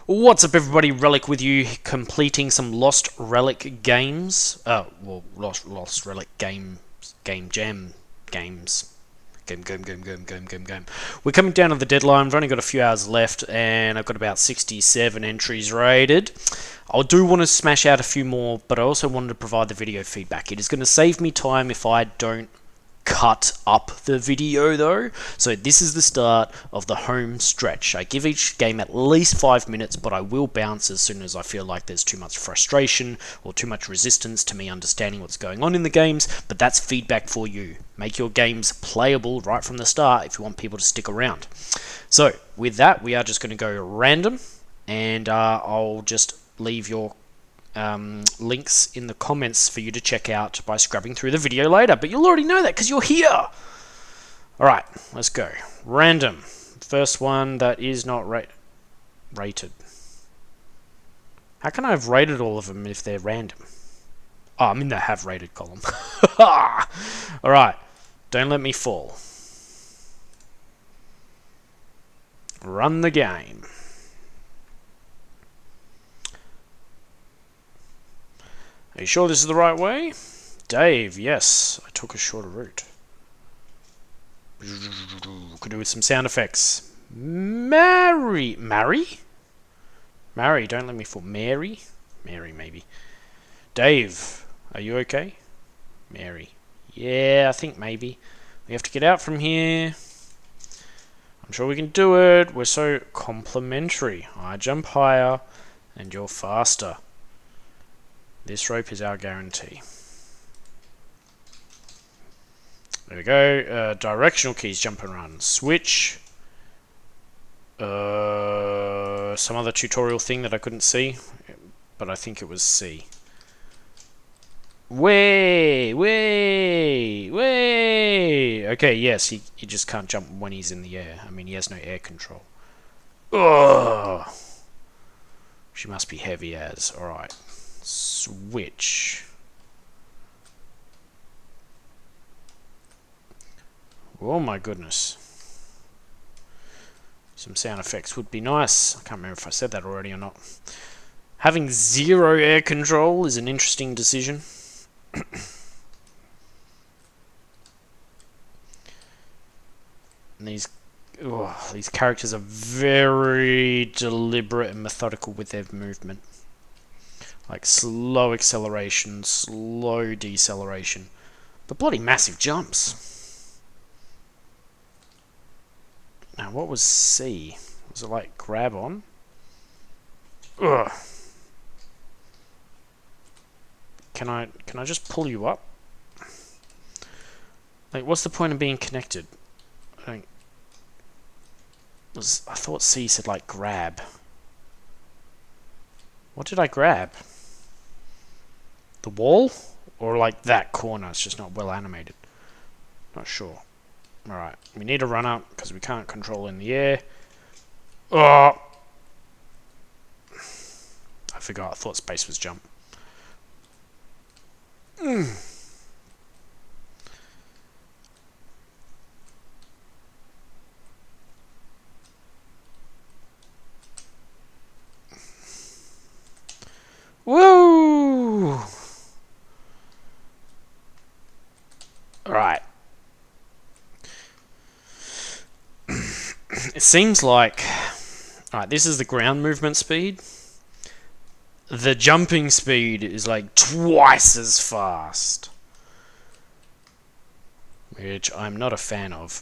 What's up, everybody? Relic with you, completing some Lost Relic games. Lost Relic game jam games. Game. We're coming down to the deadline. We've only got a few hours left, and I've got about 67 entries rated. I do want to smash out a few more, but I also wanted to provide the video feedback. It is going to save me time if I don't cut up the video though. So this is the start of the home stretch. I give each game at least 5 minutes, but I will bounce as soon as I feel like there's too much frustration or too much resistance to me understanding what's going on in the games. But that's feedback for you. Make your games playable right from the start if you want people to stick around. So with that, we are just going to go random, and I'll just leave your links in the comments for you to check out by scrubbing through the video later, but you'll already know that because you're here. Alright, let's go. Random. First one that is not rated. How can I have rated all of them if they're random? Oh, I'm in the have rated column. Alright, don't let me fall. Run the game. Are you sure this is the right way? Dave, yes. I took a shorter route. Could do with some sound effects. Mary, don't let me fall. Mary, maybe. Dave, are you okay? Mary. Yeah, I think maybe. We have to get out from here. I'm sure we can do it. We're so complementary. I jump higher and you're faster. This rope is our guarantee. There we go. Directional keys, jump and run. Switch. Some other tutorial thing that I couldn't see, but I think it was C. Way. Okay, yes, he just can't jump when he's in the air. I mean, he has no air control. Ugh. She must be heavy as. Alright. Switch. Oh my goodness. Some sound effects would be nice. I can't remember if I said that already or not. Having 0 air control is an interesting decision. And these characters are very deliberate and methodical with their movement. Like slow acceleration, slow deceleration, but bloody massive jumps. Now, what was C? Was it like grab on? Ugh. Can I just pull you up? Like, what's the point of being connected? I thought C said like grab. What did I grab? The wall? Or like that corner? It's just not well animated. Not sure. Alright, we need to run up because we can't control in the air. Oh! I forgot. I thought space was jump. Woo! Alright. It seems like... Alright, this is the ground movement speed. The jumping speed is like twice as fast. Which I'm not a fan of.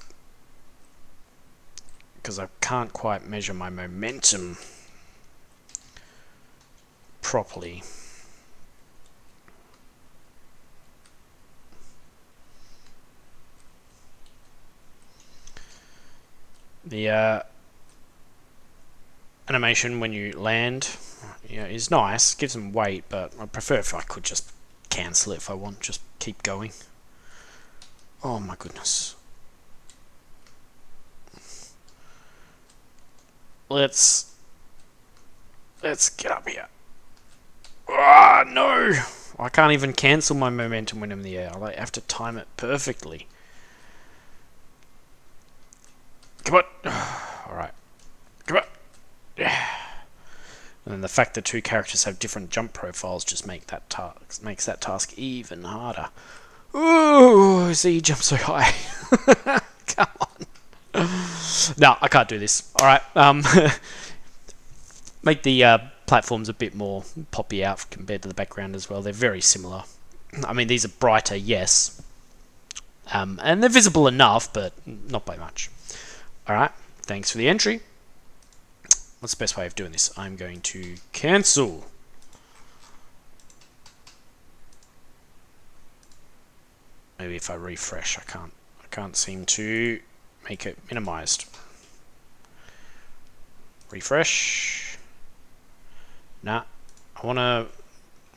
Because I can't quite measure my momentum properly. The animation when you land, is nice, gives them weight, but I prefer if I could just cancel it if I want, just keep going. Oh my goodness. Let's get up here. Ah, no! I can't even cancel my momentum when I'm in the air. I have to time it perfectly. Come on. Alright. Come on. And the fact that two characters have different jump profiles just makes that task even harder. Ooh, see, you jump so high. Come on. No, I can't do this. Alright, make the platforms a bit more poppy out compared to the background as well. They're very similar. I mean, these are brighter, yes. And they're visible enough, but not by much. Alright, thanks for the entry. What's the best way of doing this? I'm going to cancel. Maybe if I refresh, I can't seem to make it minimized. Refresh. Nah, I wanna.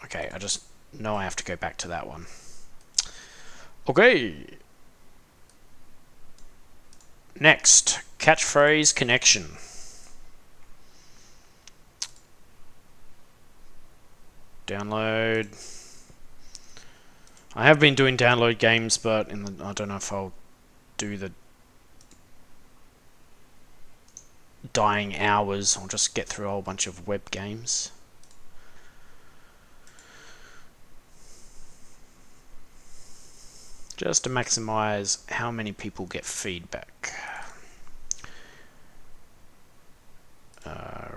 Okay, I just know I have to go back to that one. Okay. Next, catchphrase connection. Download. I have been doing download games, but I don't know if I'll do the dying hours. I'll just get through a whole bunch of web games. Just to maximize how many people get feedback.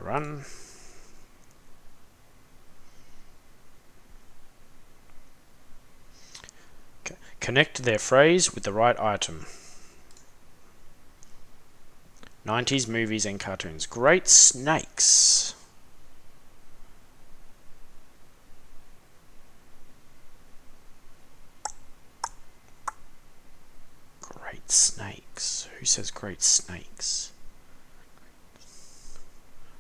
Run. Connect their phrase with the right item. 90s movies and cartoons. Great snakes. Great snakes. Who says great snakes?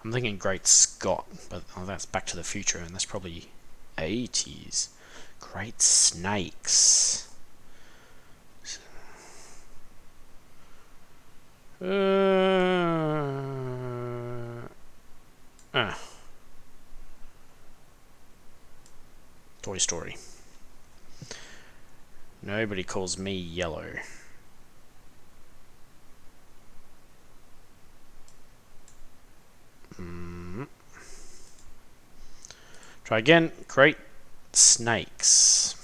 I'm thinking Great Scott, but that's Back to the Future, and that's probably 80s. Great snakes. Toy Story. Nobody calls me yellow. Try again. Great snakes.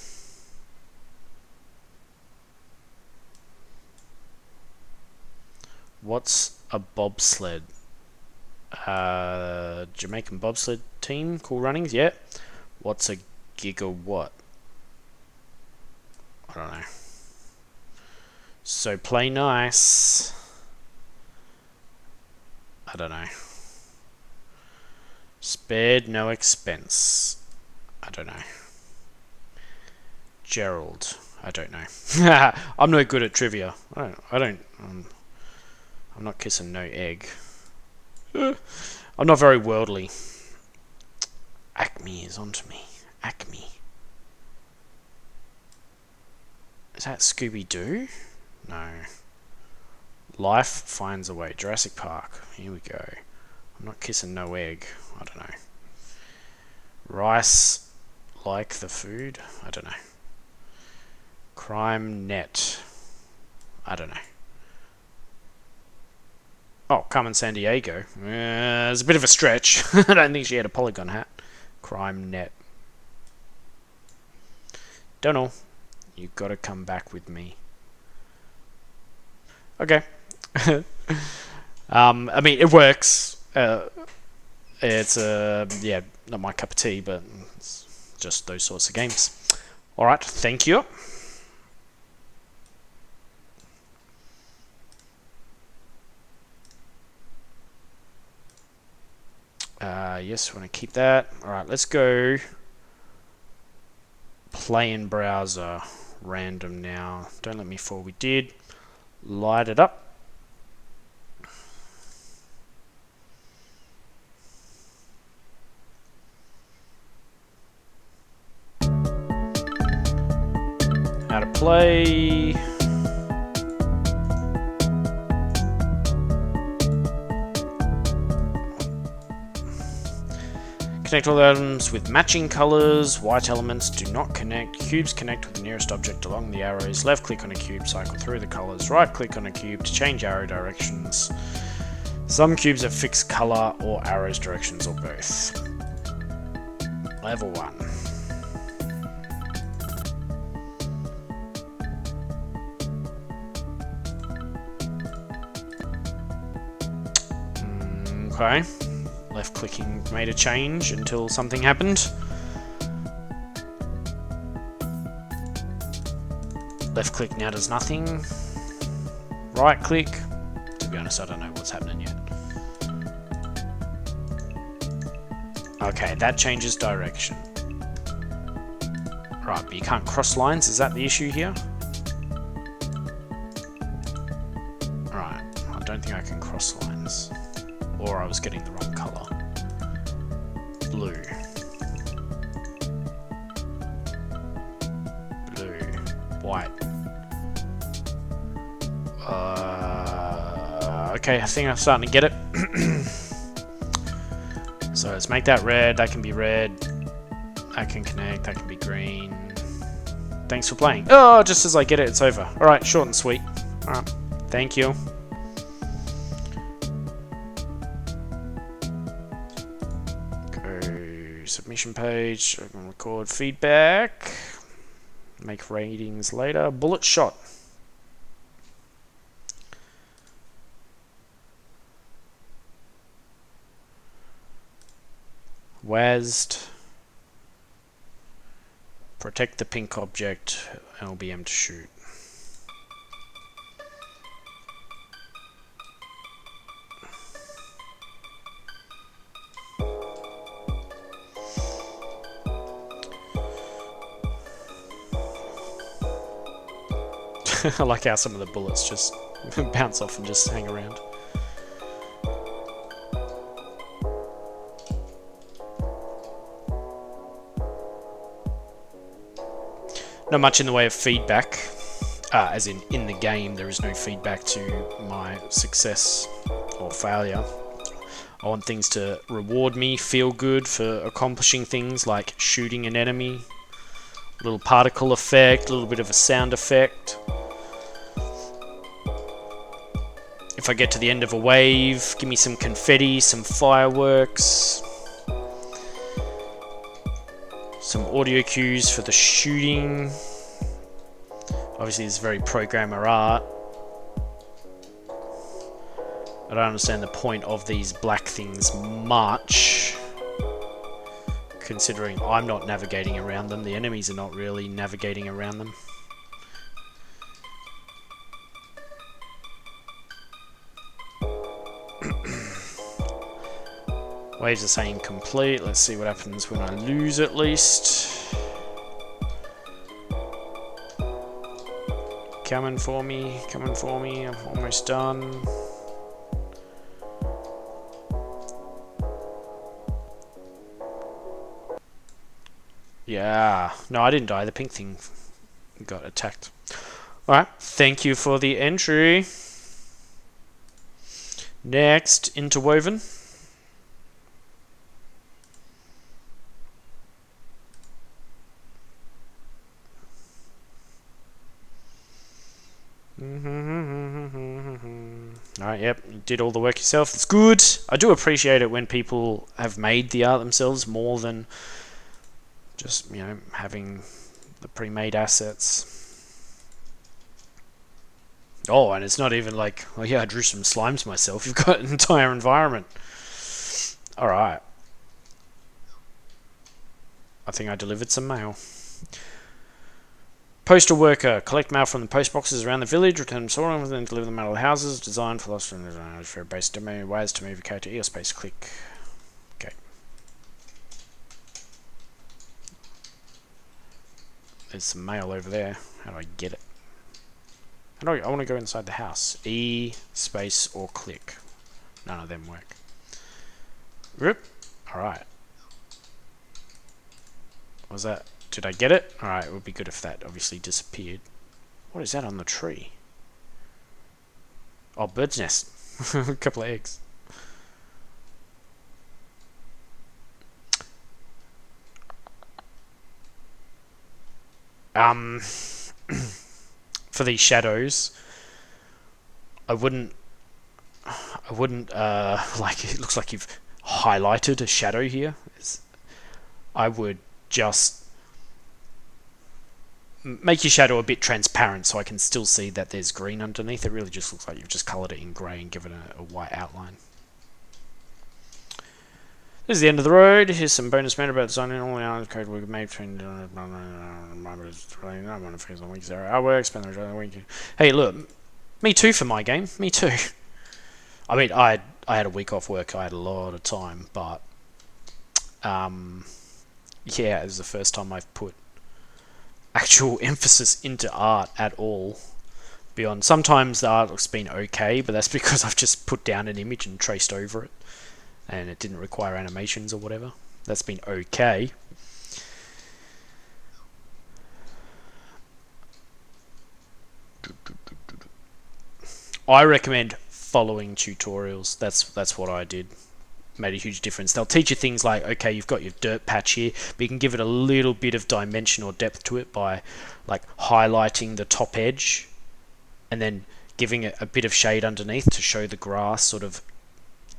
What's a bobsled? Jamaican bobsled team. Cool Runnings. Yeah. What's a gigawatt? I don't know. So play nice. I don't know. Spared no expense. I don't know. Gerald. I don't know. I'm no good at trivia. I'm not kissing no egg. I'm not very worldly. Acme is onto me. Acme. Is that Scooby-Doo? No. Life finds a way. Jurassic Park. Here we go. I'm not kissing no egg. I don't know. Rice like the food? I don't know. Crime Net. I don't know. Oh, Carmen Sandiego. It's a bit of a stretch. I don't think she had a polygon hat. Crime Net. Don't know. You gotta come back with me. Okay. I mean, it works. It's yeah, not my cup of tea, but it's just those sorts of games. Alright, thank you. Yes, we want to keep that. Alright, let's go play in browser. Random now. Don't let me fall. We did. Light it up. How to play. Connect all the items with matching colors. White elements do not connect. Cubes connect with the nearest object along the arrows. Left click on a cube, cycle through the colors. Right click on a cube to change arrow directions. Some cubes have fixed color or arrows directions or both. Level 1. Okay. Left clicking made a change until something happened. Left click now does nothing. Right click. To be honest, I don't know what's happening yet. Okay, that changes direction. Right, but you can't cross lines. Is that the issue here? Right, I don't think I can cross lines. Or I was getting the wrong colour. Blue. Blue. White. Okay, I think I'm starting to get it. So let's make that red. That can be red. That can connect. That can be green. Thanks for playing. Oh, just as I get it, it's over. Alright, short and sweet. Alright, thank you. Go submission page. I can record feedback. Make ratings later. Bullet shot. WASD. Protect the pink object. LBM to shoot. I like how some of the bullets just bounce off and just hang around. Not much in the way of feedback, as in the game there is no feedback to my success or failure. I want things to reward me, feel good for accomplishing things like shooting an enemy, a little particle effect, a little bit of a sound effect. If I get to the end of a wave, give me some confetti, some fireworks. Some audio cues for the shooting. Obviously it's very programmer art. I don't understand the point of these black things much, considering I'm not navigating around them. The enemies are not really navigating around them. Waves are saying complete. Let's see what happens when I lose at least. Coming for me, coming for me. I'm almost done. Yeah. No, I didn't die. The pink thing got attacked. Alright. Thank you for the entry. Next, Interwoven. Alright, yep, you did all the work yourself. It's good. I do appreciate it when people have made the art themselves more than just, you know, having the pre-made assets. Oh, and it's not even like, oh yeah, I drew some slimes myself. You've got an entire environment. Alright. I think I delivered some mail. Postal worker. Collect mail from the post boxes around the village, return them sorting, and then deliver them out of the houses. Designed for lost and for base demo. Ways to move a character. EO space click. Okay. There's some mail over there. How do I get it? How do I want to go inside the house. E space or click. None of them work. Rip. Alright. Was that? Did I get it? Alright, it would be good if that obviously disappeared. What is that on the tree? Oh, bird's nest. A couple of eggs. For these shadows, I I wouldn't, like, it looks like you've highlighted a shadow here. I would just make your shadow a bit transparent so I can still see that there's green underneath. It really just looks like you've just coloured it in grey and given it a white outline. This is the end of the road. Here's some bonus matter about designing all the island code we've made between Hey, look, me too for my game. Me too. I mean, I had a week off work. I had a lot of time, but yeah, it was the first time I've put actual emphasis into art at all. Beyond sometimes the art's been okay, but that's because I've just put down an image and traced over it, and it didn't require animations or whatever. That's been okay. I recommend following tutorials. That's what I did. Made a huge difference. They'll teach you things like, okay, you've got your dirt patch here, but you can give it a little bit of dimension or depth to it by like highlighting the top edge and then giving it a bit of shade underneath to show the grass, sort of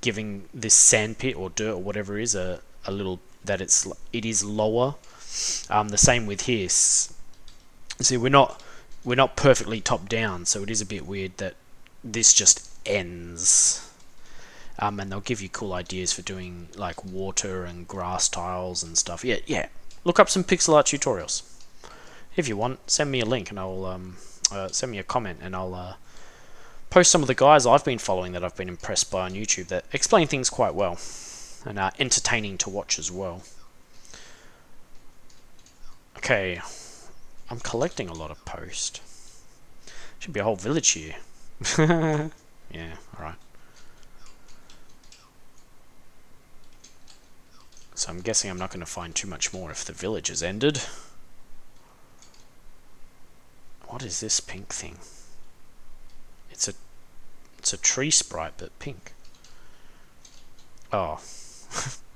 giving this sandpit or dirt or whatever it is a little that it is lower. The same with here. See, we're not perfectly top down, so it is a bit weird that this just ends. And they'll give you cool ideas for doing like water and grass tiles and stuff. Yeah. Look up some pixel art tutorials. If you want, send me a link and I'll send me a comment and I'll post some of the guys I've been following that I've been impressed by on YouTube that explain things quite well and are entertaining to watch as well. Okay, I'm collecting a lot of post. Should be a whole village here. Yeah, alright. So I'm guessing I'm not going to find too much more if the village has ended. What is this pink thing? It's a tree sprite, but pink. Oh.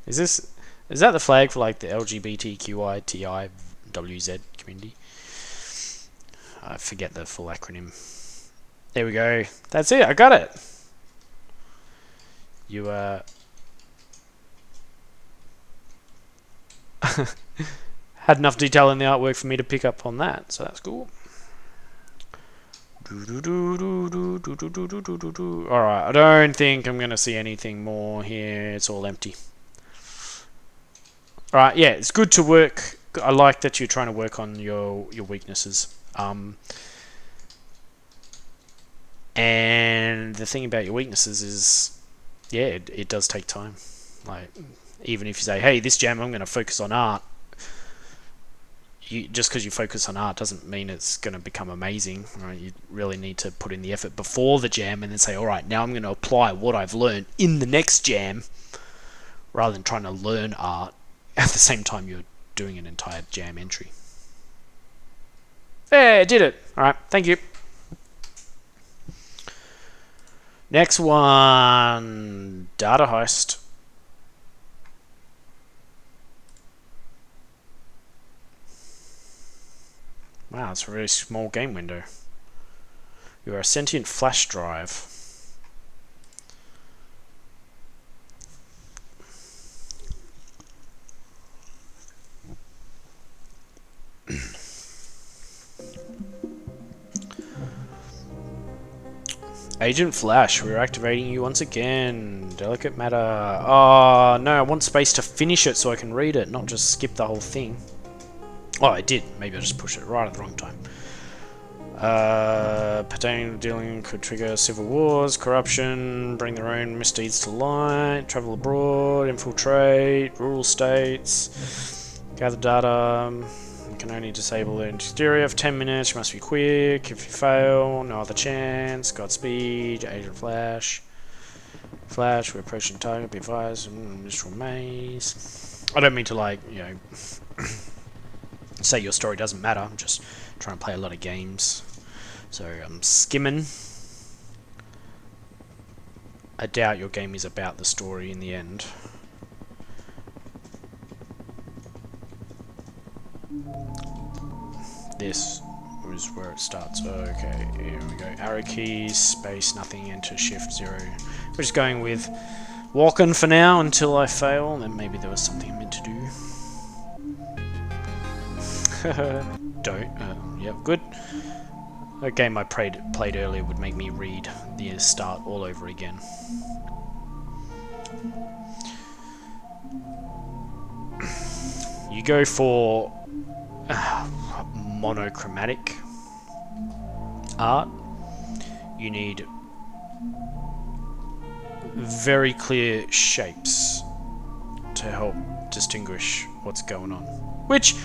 Is that the flag for like the LGBTQITIWZ community? I forget the full acronym. There we go. That's it. I got it. You had enough detail in the artwork for me to pick up on that, so that's cool. Alright, I don't think I'm going to see anything more here. It's all empty. Alright, yeah, it's good to work. I like that you're trying to work on your weaknesses. And the thing about your weaknesses is, yeah, it does take time. Like, even if you say, hey, this jam I'm going to focus on art, just because you focus on art doesn't mean it's going to become amazing. Right? You really need to put in the effort before the jam and then say, alright, now I'm going to apply what I've learned in the next jam, rather than trying to learn art at the same time you're doing an entire jam entry. Hey, I did it! Alright, thank you. Next one, Data Heist. Wow, it's a really small game window. You are a sentient flash drive. Agent Flash, we're activating you once again. Delicate matter. Oh, no, I want space to finish it so I can read it, not just skip the whole thing. Oh, I did. Maybe I just pushed it right at the wrong time. Pertaining to dealing could trigger civil wars, corruption, bring their own misdeeds to light, travel abroad, infiltrate, rural states, gather data. You can only disable the exterior for 10 minutes. You must be quick. If you fail, no other chance. Godspeed. Agent Flash. Flash, we're approaching target. Be advised. Mystical maze. I don't mean to, like, you know, say your story doesn't matter. I'm just trying to play a lot of games. So I'm skimming. I doubt your game is about the story in the end. This is where it starts. Okay, here we go. Arrow keys, space, nothing, enter, shift, 0. We're just going with walking for now until I fail, and then maybe there was something I meant to do. Don't. Yeah, good. A game I played earlier would make me read the start all over again. You go for monochromatic art. You need very clear shapes to help distinguish what's going on. Which,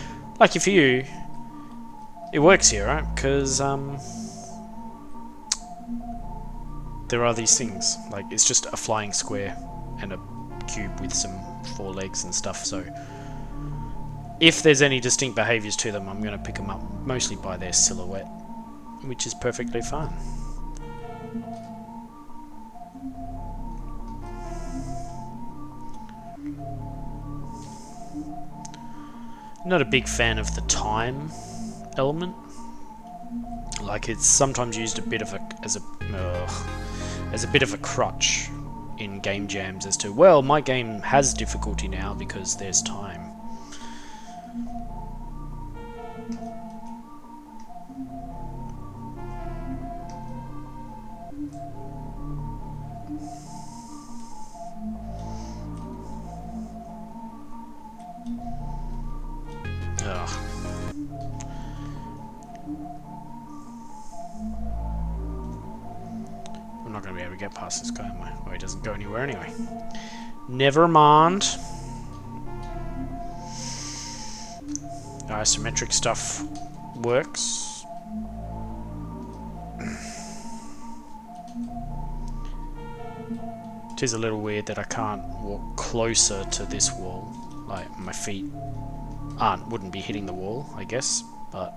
lucky for you, it works here, right? Because there are these things. Like, it's just a flying square and a cube with some 4 legs and stuff, so if there's any distinct behaviours to them, I'm going to pick them up mostly by their silhouette, which is perfectly fine. Not a big fan of the time element. Like, it's sometimes used a bit of as a bit of a crutch in game jams as to, well, my game has difficulty now because there's time. Ugh. I'm not going to be able to get past this guy, am I? Oh, he doesn't go anywhere anyway. Never mind. Isometric stuff works. It is a little weird that I can't walk closer to this wall. Like, my feet wouldn't be hitting the wall, I guess, but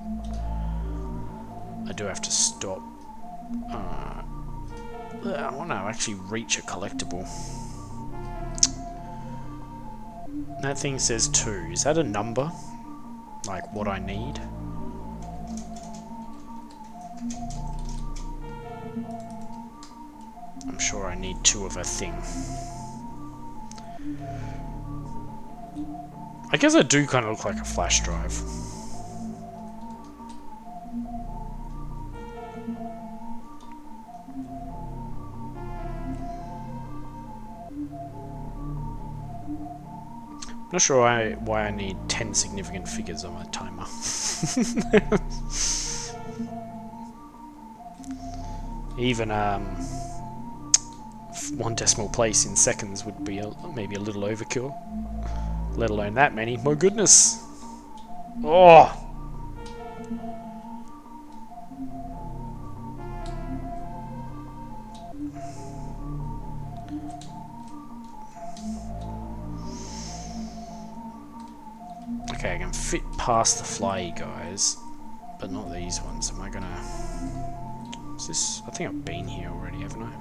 I do have to stop. I want to actually reach a collectible. That thing says 2. Is that a number? Like, what I need? I'm sure I need 2 of a thing. I guess I do kind of look like a flash drive. Not sure why I need 10 significant figures on my timer. Even 1 decimal place in seconds would be maybe a little overkill. Let alone that many. My goodness! Oh! Okay, I can fit past the flyy guys, but not these ones. Am I gonna... Is this... I think I've been here already, haven't I?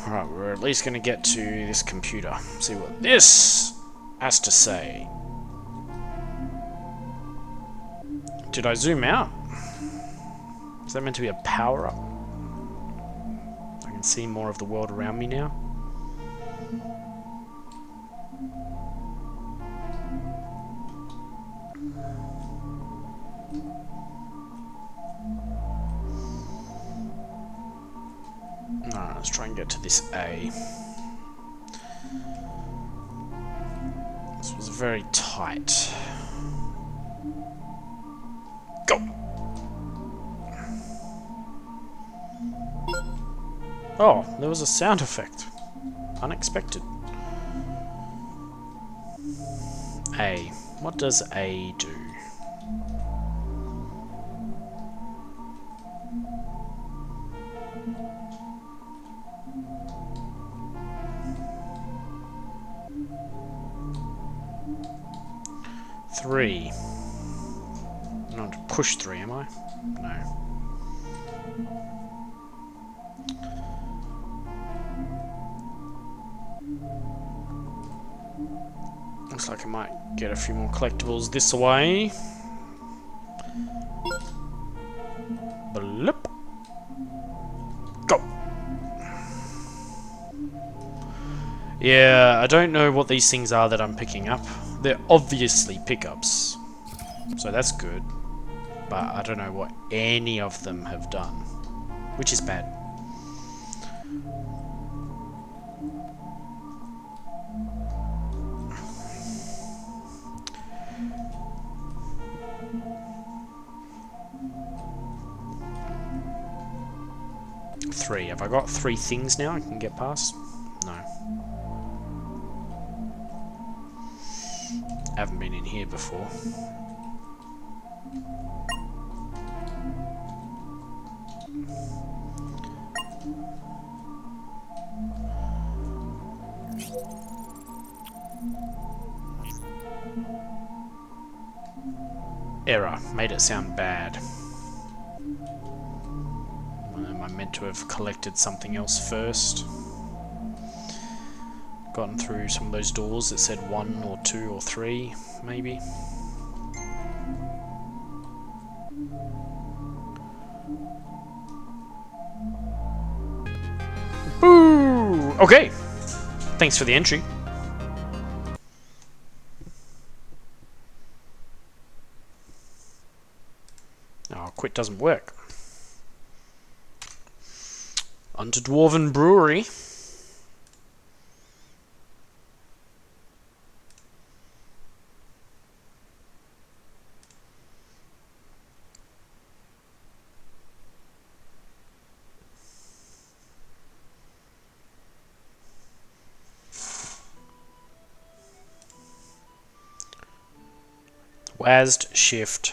Alright, we're at least gonna get to this computer. See what this has to say. Did I zoom out? Is that meant to be a power-up? I can see more of the world around me now. Alright, let's try and get to this A. This was very tight. Go! Oh, there was a sound effect. Unexpected. A. What does A do? Three. I'm not push 3, am I? No. Looks like I might get a few more collectibles this way. Bloop. Yeah, I don't know what these things are that I'm picking up. They're obviously pickups, so that's good. But I don't know what any of them have done, which is bad. Three. Have I got 3 things now I can get past? No. I haven't been in here before. Error. Made it sound bad. Am I meant to have collected something else first? Gotten through some of those doors that said 1 or 2 or 3, maybe? Boo! Okay! Thanks for the entry. Oh, quit doesn't work. Onto Dwarven Brewery. WASD shift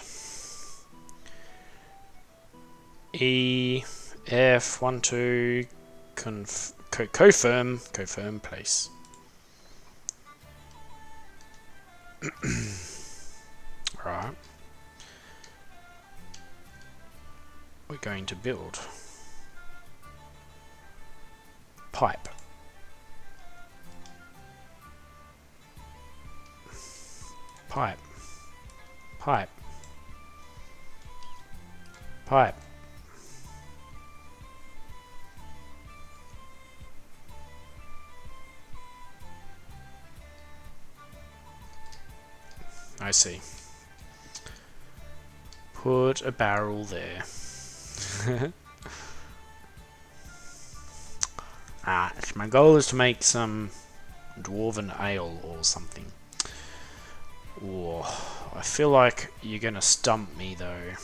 E F 1 2 confirm place. Right. We're going to build pipe. Pipe. Pipe. Pipe. I see. Put a barrel there. My goal is to make some dwarven ale or something. Oh, I feel like you're gonna stump me though.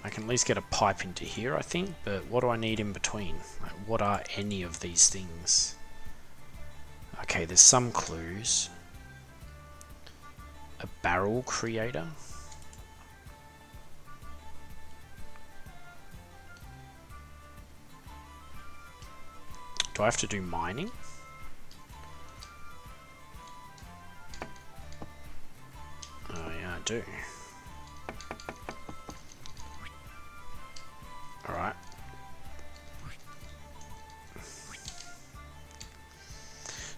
I can at least get a pipe into here, I think, but what do I need in between? Like, what are any of these things? Okay, there's some clues. A barrel creator? Do I have to do mining? Oh yeah, I do. Alright.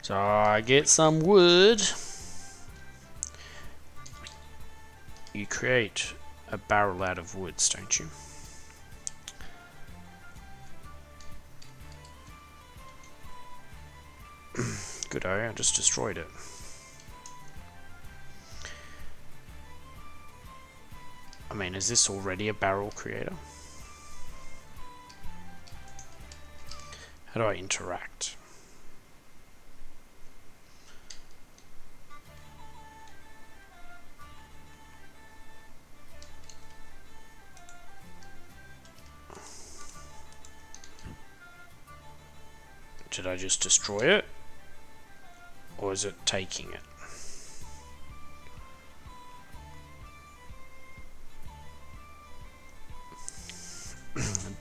So I get some wood. You create a barrel out of woods, don't you? Good, I just destroyed it. I mean, is this already a barrel creator? How do I interact? Did I just destroy it? Or is it taking it?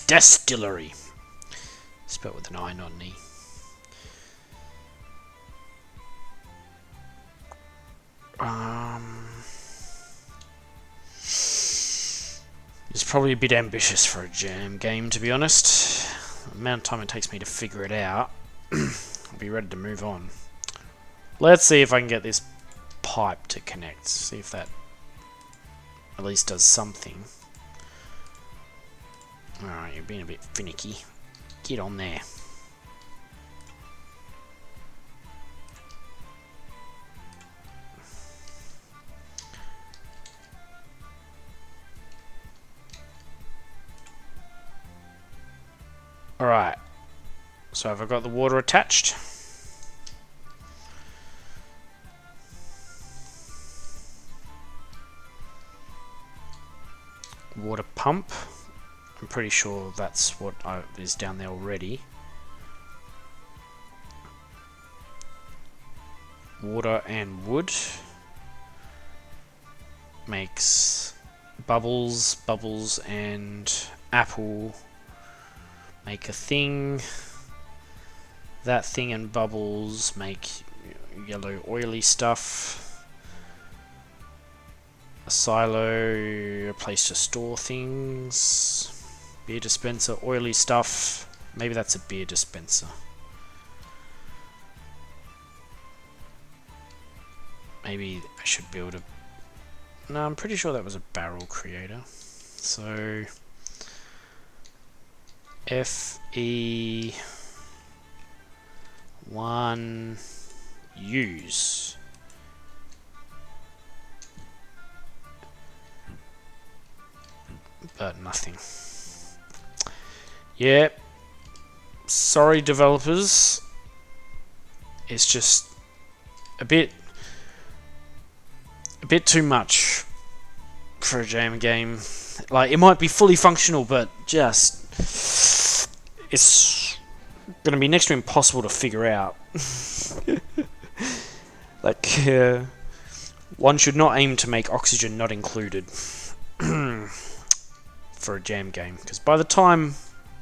Distillery. Spelled with an I, not an E. It's probably a bit ambitious for a jam game, to be honest. The amount of time it takes me to figure it out, I'll be ready to move on. Let's see if I can get this pipe to connect. See if that at least does something. Alright, you're being a bit finicky. Get on there. Alright. So have I got the water attached? Water pump. I'm pretty sure that's what is down there already. Water and wood makes bubbles, bubbles and apple make a thing. That thing and bubbles make yellow oily stuff. A silo, a place to store things. Beer dispenser, oily stuff. Maybe that's a beer dispenser. Maybe I should build a... No, I'm pretty sure that was a barrel creator. So... FE1 use. But nothing. Yep. Sorry, developers. It's just a bit too much for a jam game. Like, it might be fully functional, but just it's gonna be next to impossible to figure out. Like, one should not aim to make oxygen not included for a jam game, because by the time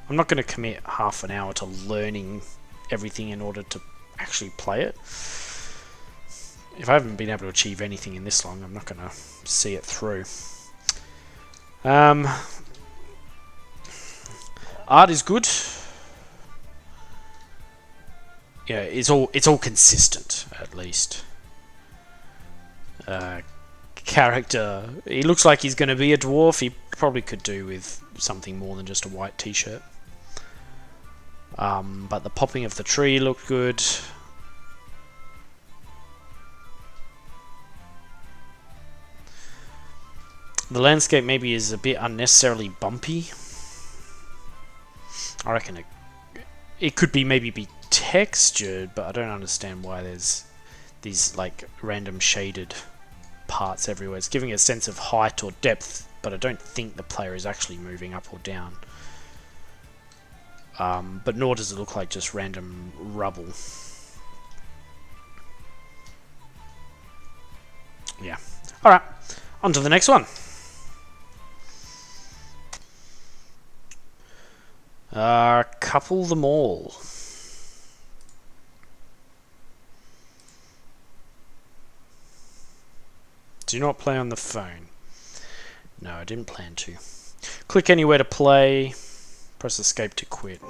I'm not going to commit half an hour to learning everything in order to actually play it. If I haven't been able to achieve anything in this long, I'm not going to see it through. Art is good. Yeah, it's all consistent, at least. Character, he looks like he's going to be a dwarf. He probably could do with something more than just a white t-shirt. But the popping of the tree looked good. The landscape maybe is a bit unnecessarily bumpy. I reckon it could maybe be textured, but I don't understand why there's these like random shaded parts everywhere. It's giving a sense of height or depth, but I don't think the player is actually moving up or down. But nor does it look like just random rubble. Yeah. Alright, on to the next one. Couple them all. Do not play on the phone. No, I didn't plan to. Click anywhere to play. Press escape to quit.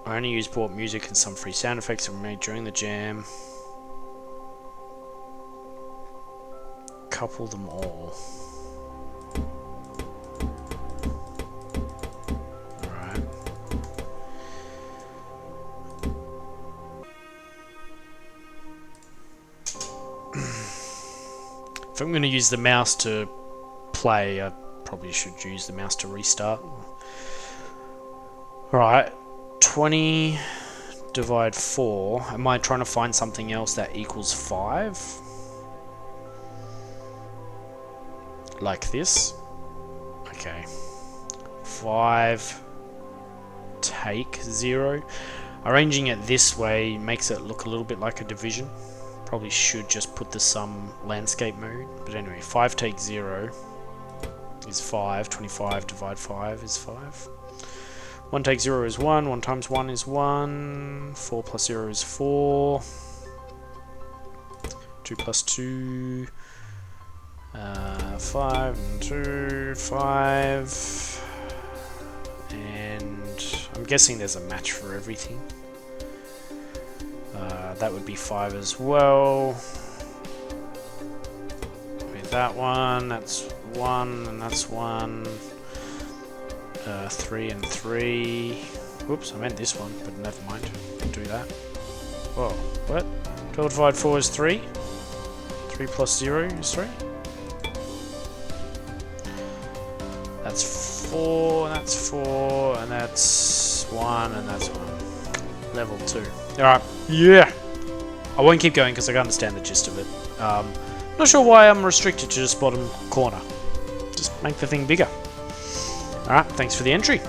I only use bought music and some free sound effects that were made during the jam. Couple them all. Alright. If I'm going to use the mouse to play, I probably should use the mouse to restart. Alright, 20 divide 4. Am I trying to find something else that equals 5? Like this? Okay. 5 take 0. Arranging it this way makes it look a little bit like a division. Probably should just put the sum landscape mode. But anyway, 5 take 0 is 5. 25 divide 5 is 5. 1 take 0 is 1. 1 times 1 is 1. 4 plus 0 is 4. 2 plus 2. 5 and 2. 5. And I'm guessing there's a match for everything. That would be 5 as well. With that one, that's 1, and that's 1. 3 and 3. Whoops, I meant this one, but never mind. I'll do that. Whoa, what? 12 divided 4 is 3. 3 plus 0 is 3. That's 4, and that's 4, and that's 1, and that's 1. Level 2. Alright, yeah! I won't keep going because I can understand the gist of it. Not sure why I'm restricted to just bottom corner. Just make the thing bigger. Alright, thanks for the entry.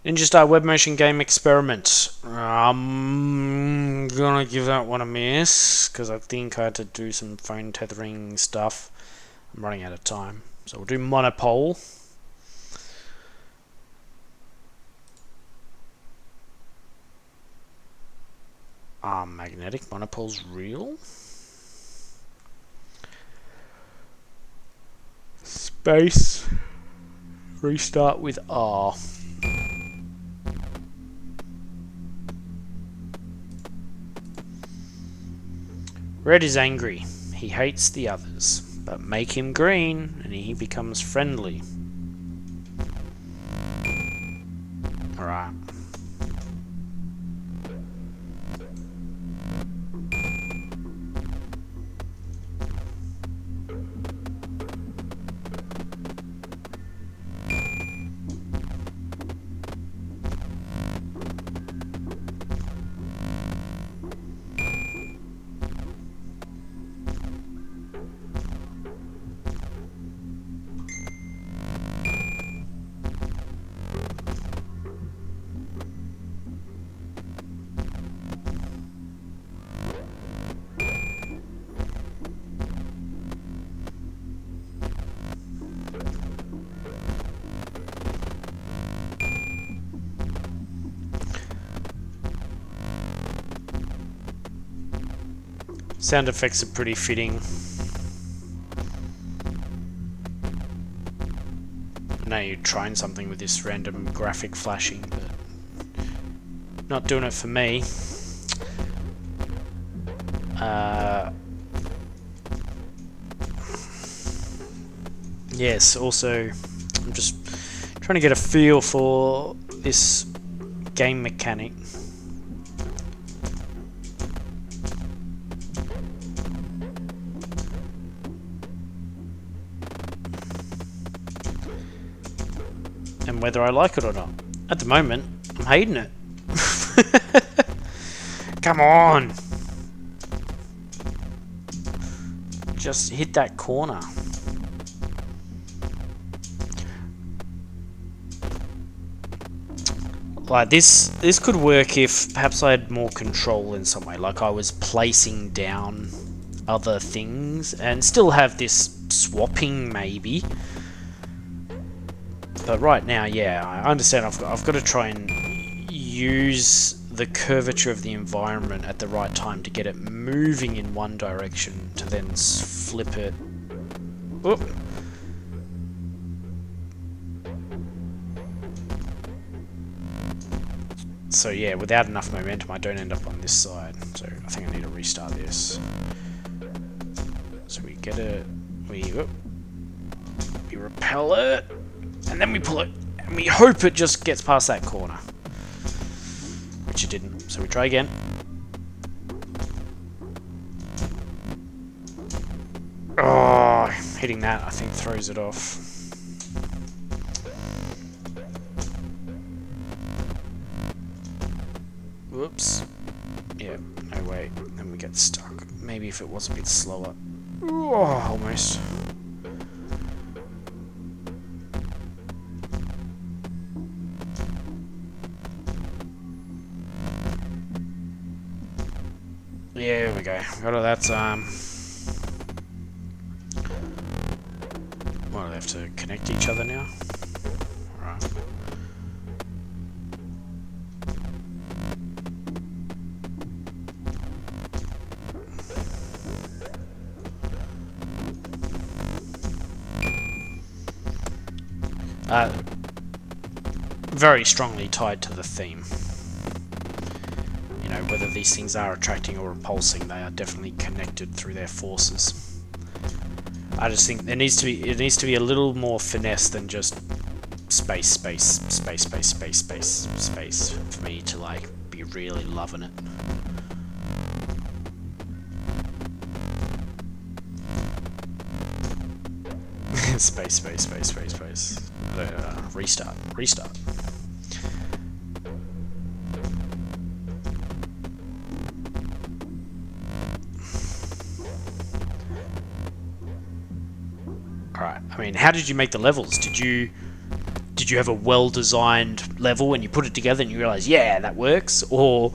Ninja Star Web Motion Game Experiment. I'm gonna give that one a miss, because I think I had to do some phone tethering stuff. I'm running out of time. So we'll do Monopole. Magnetic Monopole's real. Space. Restart with R. Red is angry. He hates the others. But make him green and he becomes friendly. Alright. Sound effects are pretty fitting. I know you're trying something with this random graphic flashing, but not doing it for me. Yes, also, I'm just trying to get a feel for this game mechanic. And whether I like it or not. At the moment, I'm hating it. Come on! Just hit that corner. Like this could work if perhaps I had more control in some way, like I was placing down other things and still have this swapping maybe. But right now, yeah, I understand I've got to try and use the curvature of the environment at the right time to get it moving in one direction to then flip it. Oop. So yeah, without enough momentum, I don't end up on this side. So I think I need to restart this. So we get it, we repel it, and then we pull it, and we hope it just gets past that corner. Which it didn't, so we try again. Oh, hitting that I think throws it off. Whoops. Yeah, no way. Then we get stuck. Maybe if it was a bit slower. Oh, almost. Yeah, here we go. Got all that What, do they have to connect each other now? Alright. Very strongly tied to the theme. You know, whether these things are attracting or repulsing. They are definitely connected through their forces. I just think it needs to be a little more finesse than just space, space, space, space, space, space, space for me to like be really loving it. Space, space, space, space, space. Restart, restart. Alright, I mean, how did you make the levels? Did you have a well-designed level and you put it together and you realize, yeah, that works? Or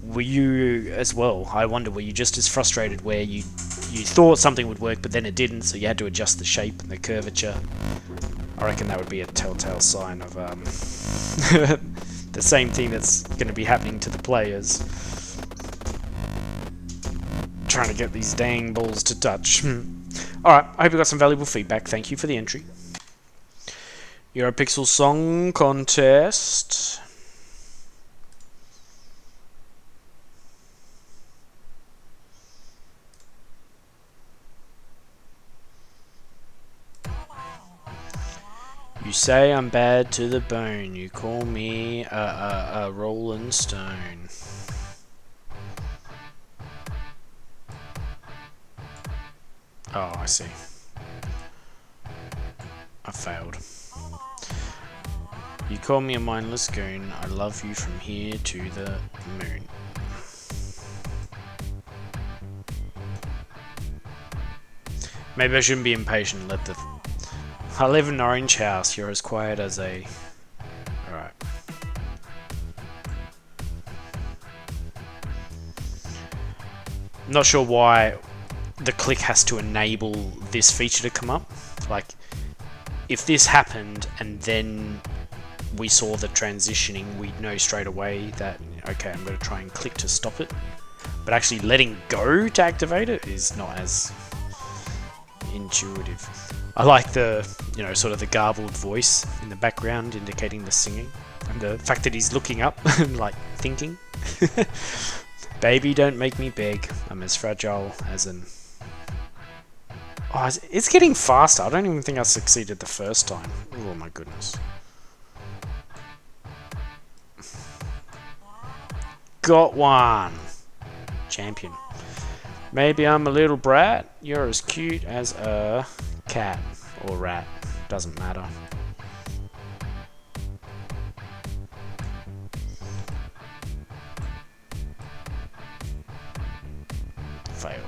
were you as well? I wonder, were you just as frustrated where you thought something would work but then it didn't, so you had to adjust the shape and the curvature? I reckon that would be a telltale sign of the same thing that's going to be happening to the players. Trying to get these dang balls to touch. Alright, I hope you got some valuable feedback. Thank you for the entry. Europixel Song Contest. You say I'm bad to the bone. You call me a rolling stone. Oh, I see. I failed. You call me a mindless goon. I love you from here to the moon. Maybe I shouldn't be impatient. I live in an orange house. You're as quiet as a... Alright. Not sure why the click has to enable this feature to come up. Like, if this happened and then we saw the transitioning, we'd know straight away that, okay, I'm going to try and click to stop it. But actually letting go to activate it is not as intuitive. I like the, you know, sort of the garbled voice in the background indicating the singing. And the fact that he's looking up and like thinking. Baby, don't make me beg. I'm as fragile as an... Oh, it's getting faster. I don't even think I succeeded the first time. Oh my goodness. Got one. Champion. Maybe I'm a little brat. You're as cute as a cat or rat. Doesn't matter. Fail.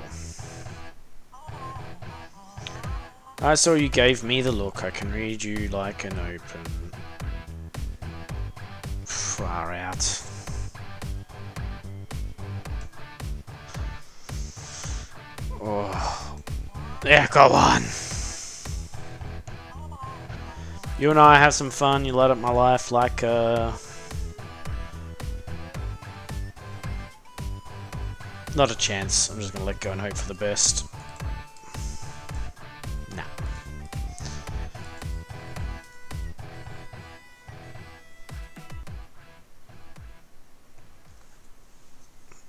I saw you gave me the look. I can read you like an open... Far out. Oh. Yeah, go on. You and I have some fun. You light up my life like not a chance. I'm just gonna let go and hope for the best. Nah.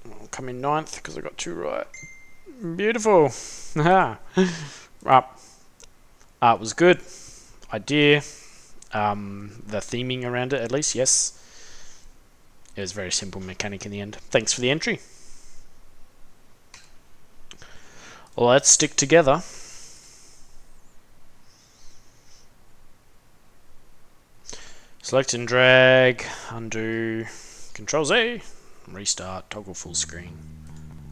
I'll come in 9th because I got 2 right. Beautiful. Art was good. Idea. The theming around it, at least, yes. It was a very simple mechanic in the end. Thanks for the entry. Let's stick together. Select and drag, undo, Control Z, restart, toggle full screen.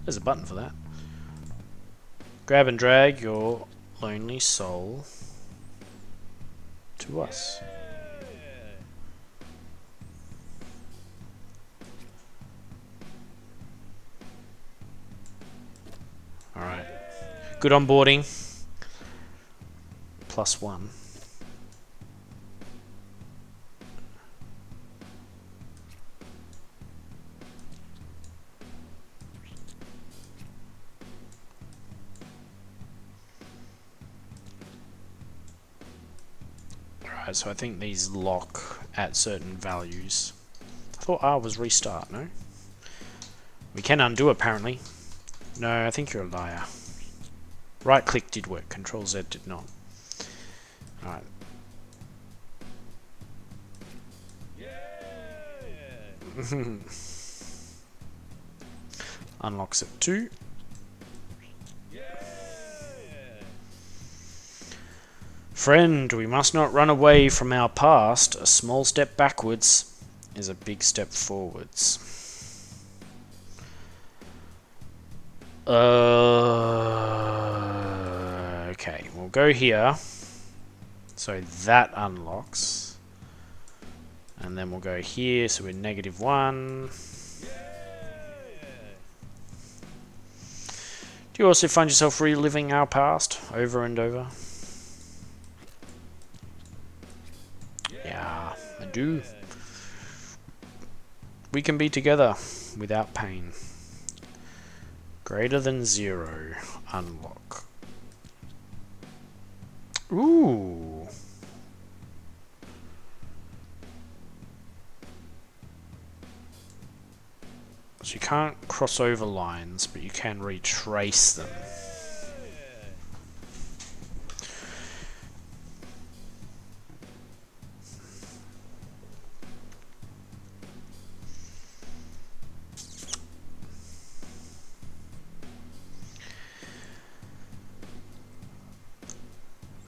There's a button for that. Grab and drag your lonely soul to us. Alright. Good onboarding. +1. Alright, so I think these lock at certain values. I thought R was restart, no? We can undo apparently. No, I think you're a liar. Right click did work, Control Z did not. Alright. Unlocks it too. Friend, we must not run away from our past. A small step backwards is a big step forwards. Okay, we'll go here. So that unlocks. And then we'll go here, so we're -1. Do you also find yourself reliving our past over and over? Yeah, I do. We can be together without pain. Greater than 0. Unlock. Ooh. So you can't cross over lines, but you can retrace them.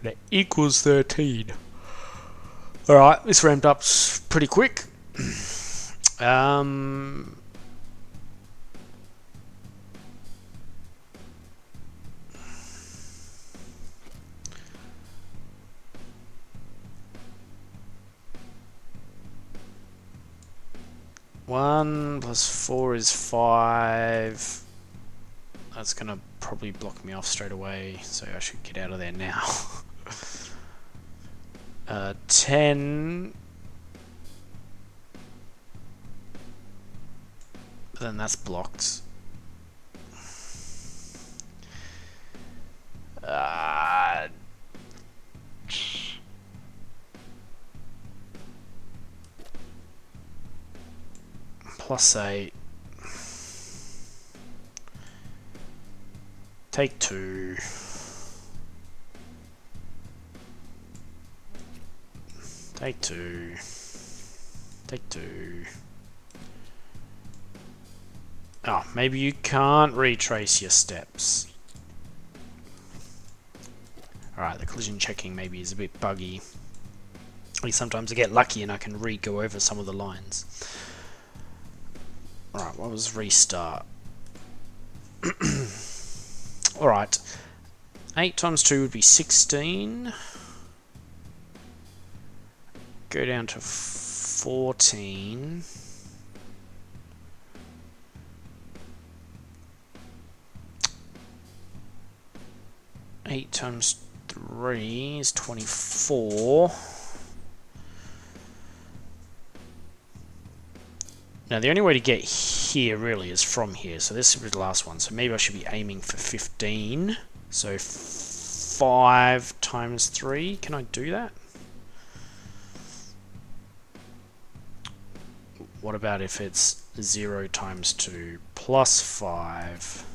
That equals 13. Alright, this ramped up pretty quick. One plus 4 is 5. That's gonna probably block me off straight away, so I should get out of there now. 10. Then that's blocked. +8. Take 2. Take 2. Take 2. Oh, maybe you can't retrace your steps. Alright, the collision checking maybe is a bit buggy. Sometimes I get lucky and I can re-go over some of the lines. Alright, what was restart? Alright. 8 times 2 would be 16. Go down to 14. Eight times 3 is 24. Now the only way to get here really is from here, so this is the last one, so maybe I should be aiming for 15. So 5 times 3, can I do that? What about if it's 0 times 2 plus 5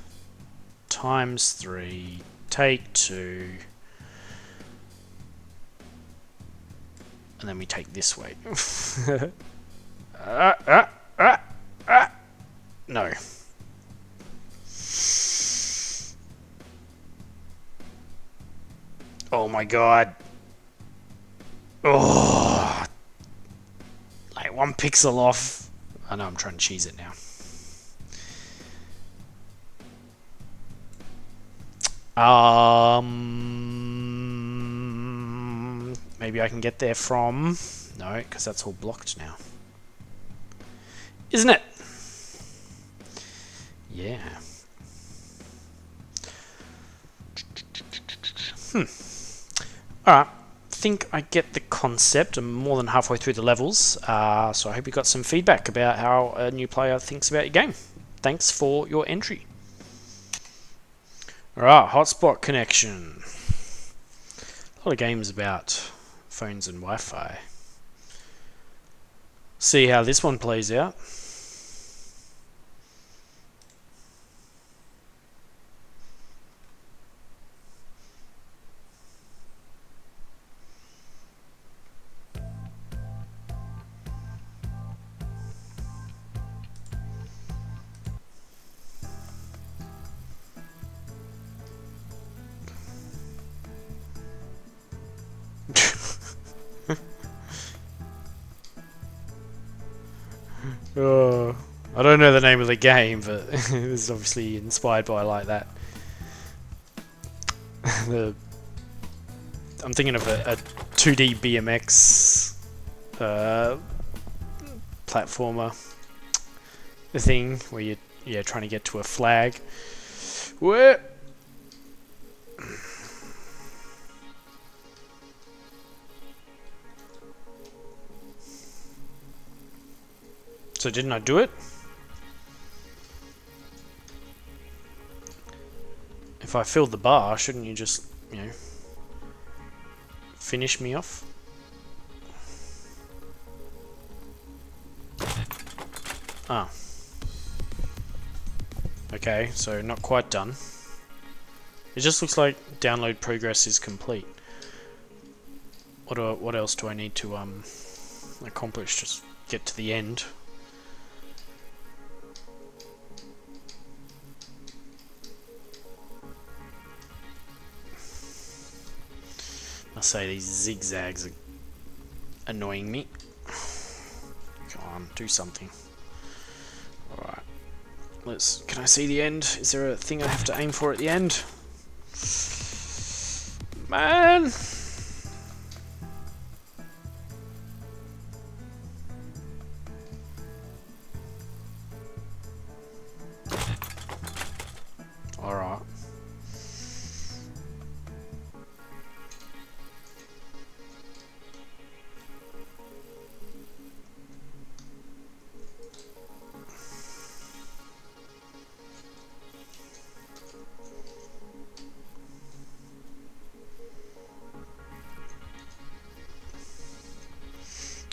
times 3, take 2, and then we take this way. No. Oh my god. Oh. Like 1 pixel off. I know I'm trying to cheese it now. Maybe I can get there from... No, because that's all blocked now. Isn't it? Yeah. Alright. Think I get the concept. I'm more than halfway through the levels. So I hope you got some feedback about how a new player thinks about your game. Thanks for your entry. Alright, hotspot connection. A lot of games about phones and Wi-Fi. See how this one plays out. I don't know the name of the game, but it's obviously inspired by like that. I'm thinking of a 2D BMX platformer thing where you're trying to get to a flag. Where? So didn't I do it? If I filled the bar, shouldn't you just, finish me off? Ah. Okay, so not quite done. It just looks like download progress is complete. What else do I need to accomplish? Just get to the end. I say these zigzags are annoying me. Come on, do something. Alright. Can I see the end? Is there a thing I have to aim for at the end? Man! Alright.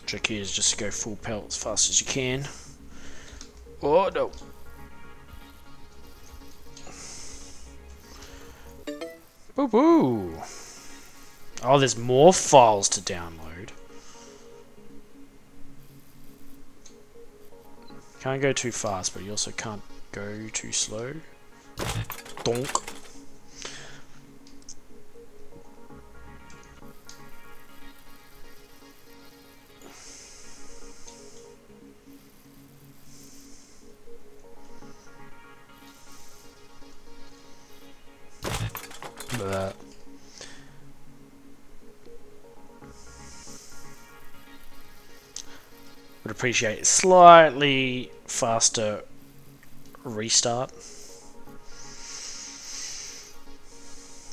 Trick here is just to go full pelt as fast as you can. Oh no! Boo boo! Oh, there's more files to download. Can't go too fast, but you also can't go too slow. Donk. But would appreciate a slightly faster restart.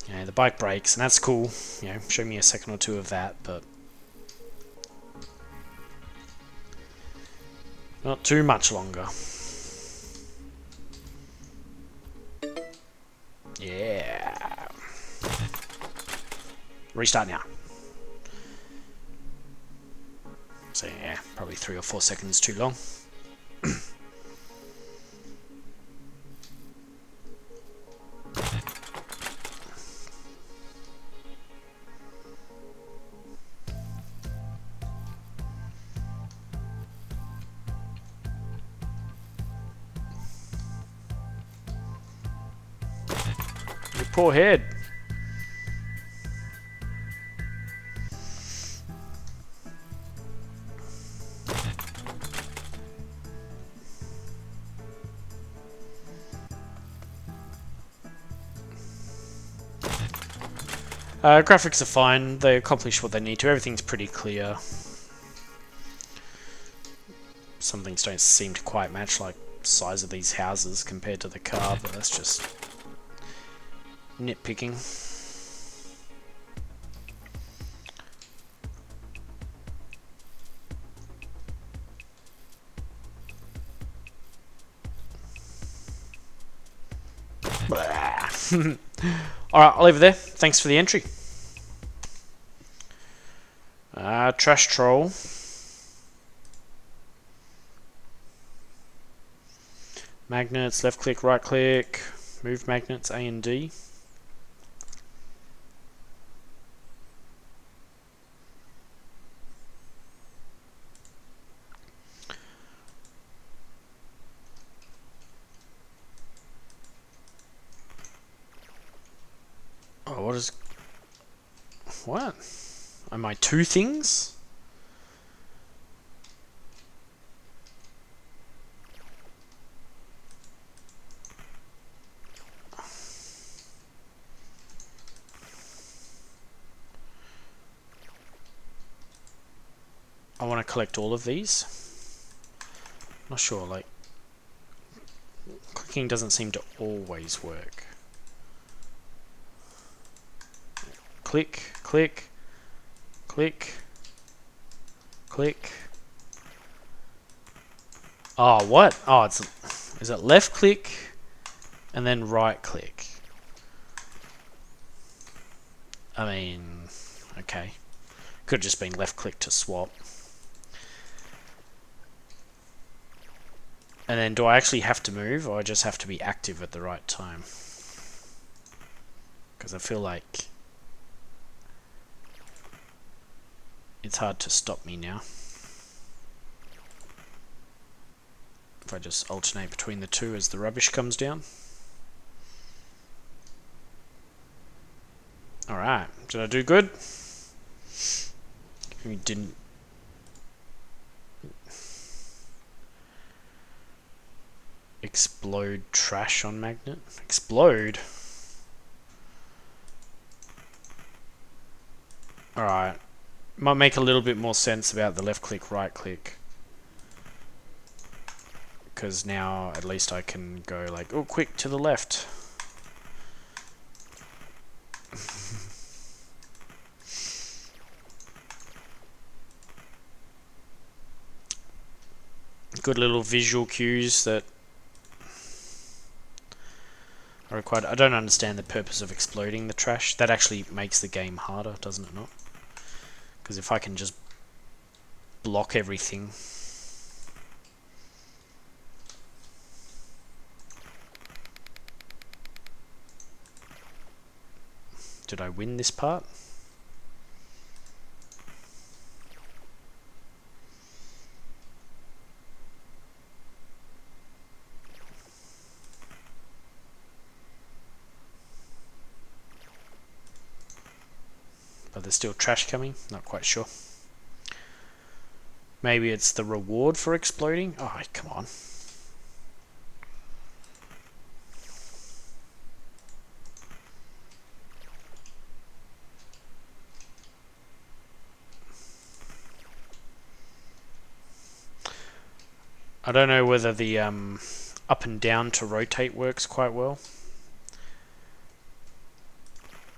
Yeah, the bike brakes, and that's cool. Show me a second or two of that, but not too much longer. Yeah. Restart now. So yeah, probably 3 or 4 seconds too long. Your poor head. Graphics are fine, they accomplish what they need to, everything's pretty clear. Some things don't seem to quite match, like the size of these houses compared to the car, but that's just nitpicking. Alright, I'll leave it there. Thanks for the entry. Trash troll. Magnets, left click, right click. Move magnets, A and D. Oh, what is... What? Am I two things? I want to collect all of these. Not sure, like, clicking doesn't seem to always work. Click, click, click, click. Oh, what? Oh, is it left click and then right click? I mean, okay. Could have just been left click to swap. And then do I actually have to move, or I just have to be active at the right time? Because I feel like it's hard to stop me now. If I just alternate between the two as the rubbish comes down. Alright, did I do good? We didn't. Explode trash on magnet? Explode? Alright. Might make a little bit more sense about the left click, right click. Because now at least I can go like, oh, quick to the left. Good little visual cues that are required. I don't understand the purpose of exploding the trash. That actually makes the game harder, doesn't it not? Because if I can just block everything. Did I win this part? But there's still trash coming? Not quite sure. Maybe it's the reward for exploding? Oh, come on. I don't know whether the up and down to rotate works quite well.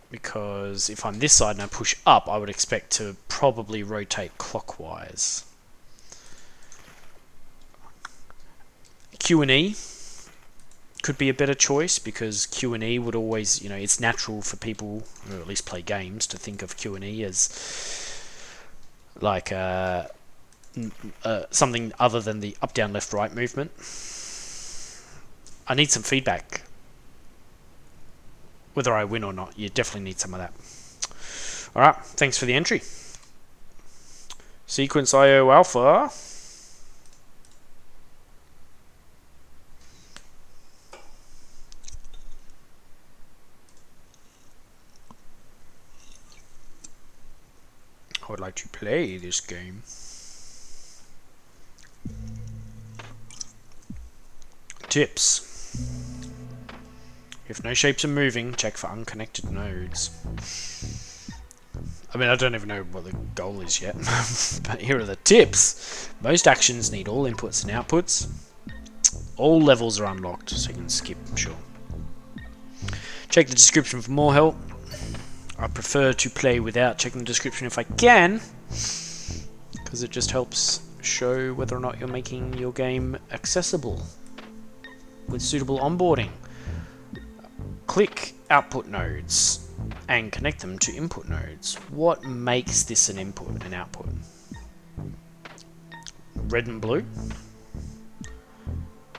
Because if I'm this side and I push up, I would expect to probably rotate clockwise. Q and E could be a better choice, because Q and E would always, you know, it's natural for people who at least play games to think of Q and E as like something other than the up, down, left, right movement. I need some feedback. Whether I win or not, you definitely need some of that. Alright, thanks for the entry. Sequence IO Alpha. I would like to play this game. Tips. If no shapes are moving, check for unconnected nodes. I mean, I don't even know what the goal is yet, but here are the tips. Most actions need all inputs and outputs. All levels are unlocked, so you can skip, sure. Check the description for more help. I prefer to play without checking the description if I can, because it just helps show whether or not you're making your game accessible with suitable onboarding. Click output nodes and connect them to input nodes. What makes this an input and output? Red and blue?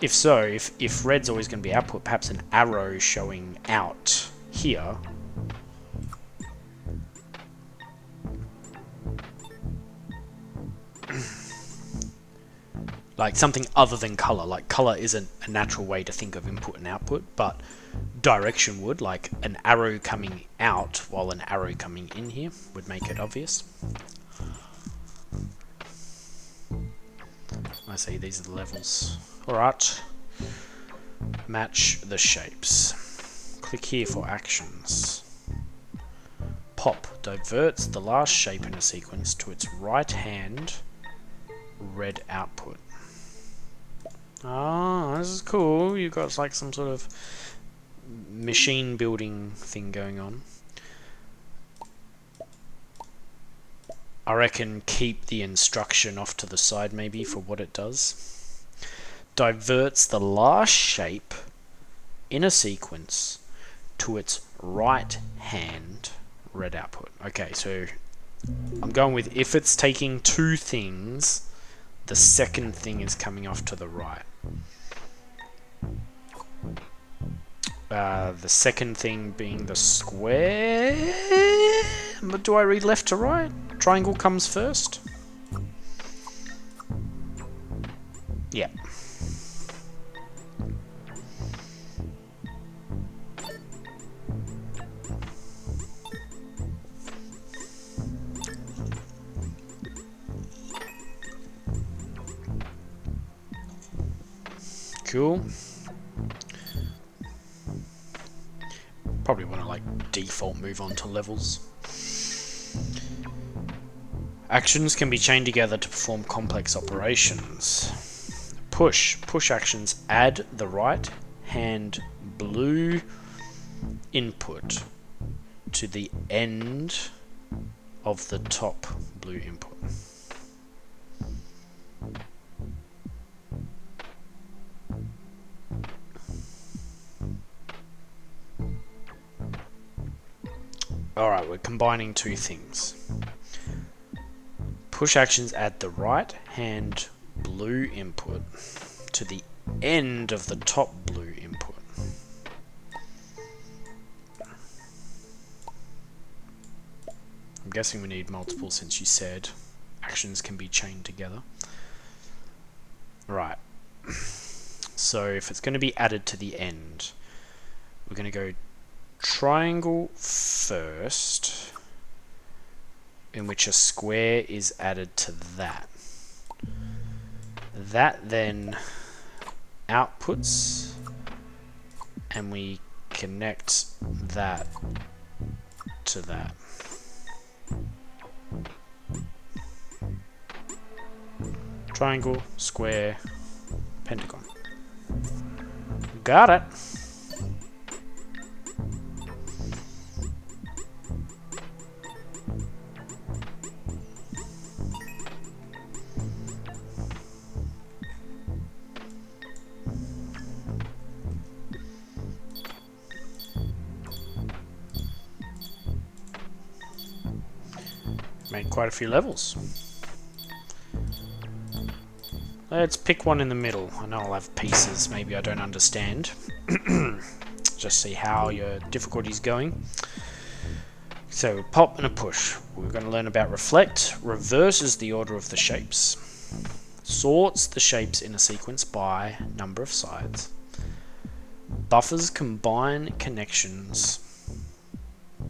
If so, if red's always going to be output, perhaps an arrow showing out here like something other than color. Like color isn't a natural way to think of input and output, but direction would, like an arrow coming out while an arrow coming in here would make it obvious. I see, these are the levels. Alright. Match the shapes. Click here for actions. Pop diverts the last shape in a sequence to its right hand red output. Ah, this is cool. You've got like some sort of machine building thing going on. I reckon keep the instruction off to the side maybe for what it does. Diverts the last shape in a sequence to its right hand red output. Okay, so I'm going with if it's taking two things, the second thing is coming off to the right. The second thing being the square. But do I read left to right? Triangle comes first? Yeah. Cool. Probably want to like default move on to levels. Actions can be chained together to perform complex operations. Push. Push actions add the right hand blue input to the end of the top blue input. Alright, we're combining two things. Push actions add the right hand blue input to the end of the top blue input. I'm guessing we need multiple since you said actions can be chained together. Right. So if it's going to be added to the end, we're going to go triangle first, in which a square is added to that. That then outputs, and we connect that to that. Triangle, square, pentagon. Got it. Made quite a few levels. Let's pick one in the middle. I know I'll have pieces maybe I don't understand. Just see how your difficulty's going. So a pop and a push. We're going to learn about reflect. Reverses the order of the shapes. Sorts the shapes in a sequence by number of sides. Buffers combine connections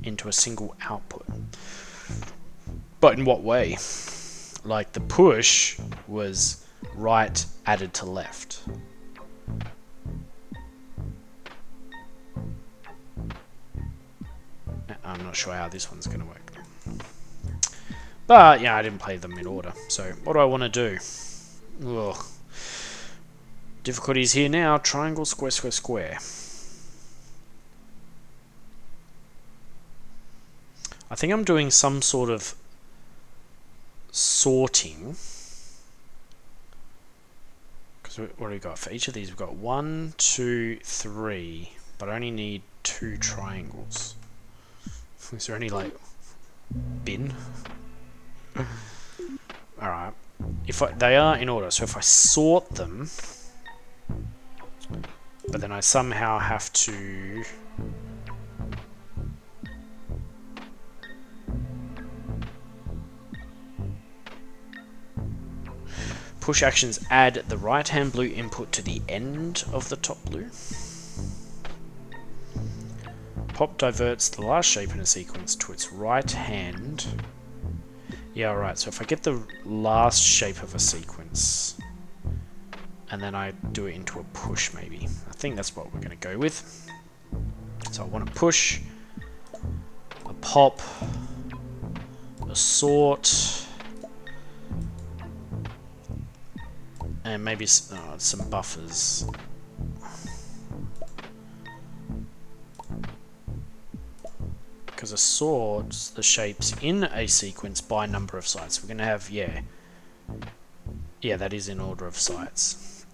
into a single output. But in what way? Like the push was right added to left. I'm not sure how this one's going to work. But yeah, I didn't play them in order. So what do I want to do? Ugh. Difficulties here now. Triangle, square, square, square. I think I'm doing some sort of sorting. Because what do we got? For each of these we've got 1, 2, 3. But I only need 2 triangles. Is there any like bin? Alright. They are in order, so if I sort them, but then I somehow have to push actions add the right hand blue input to the end of the top blue. Pop diverts the last shape in a sequence to its right hand. Yeah, alright, so if I get the last shape of a sequence and then I do it into a push maybe. I think that's what we're going to go with. So I want to push, a pop, a sort, And maybe some buffers. Because a sorts the shapes in a sequence by number of sites. We're going to have, yeah, that is in order of sites.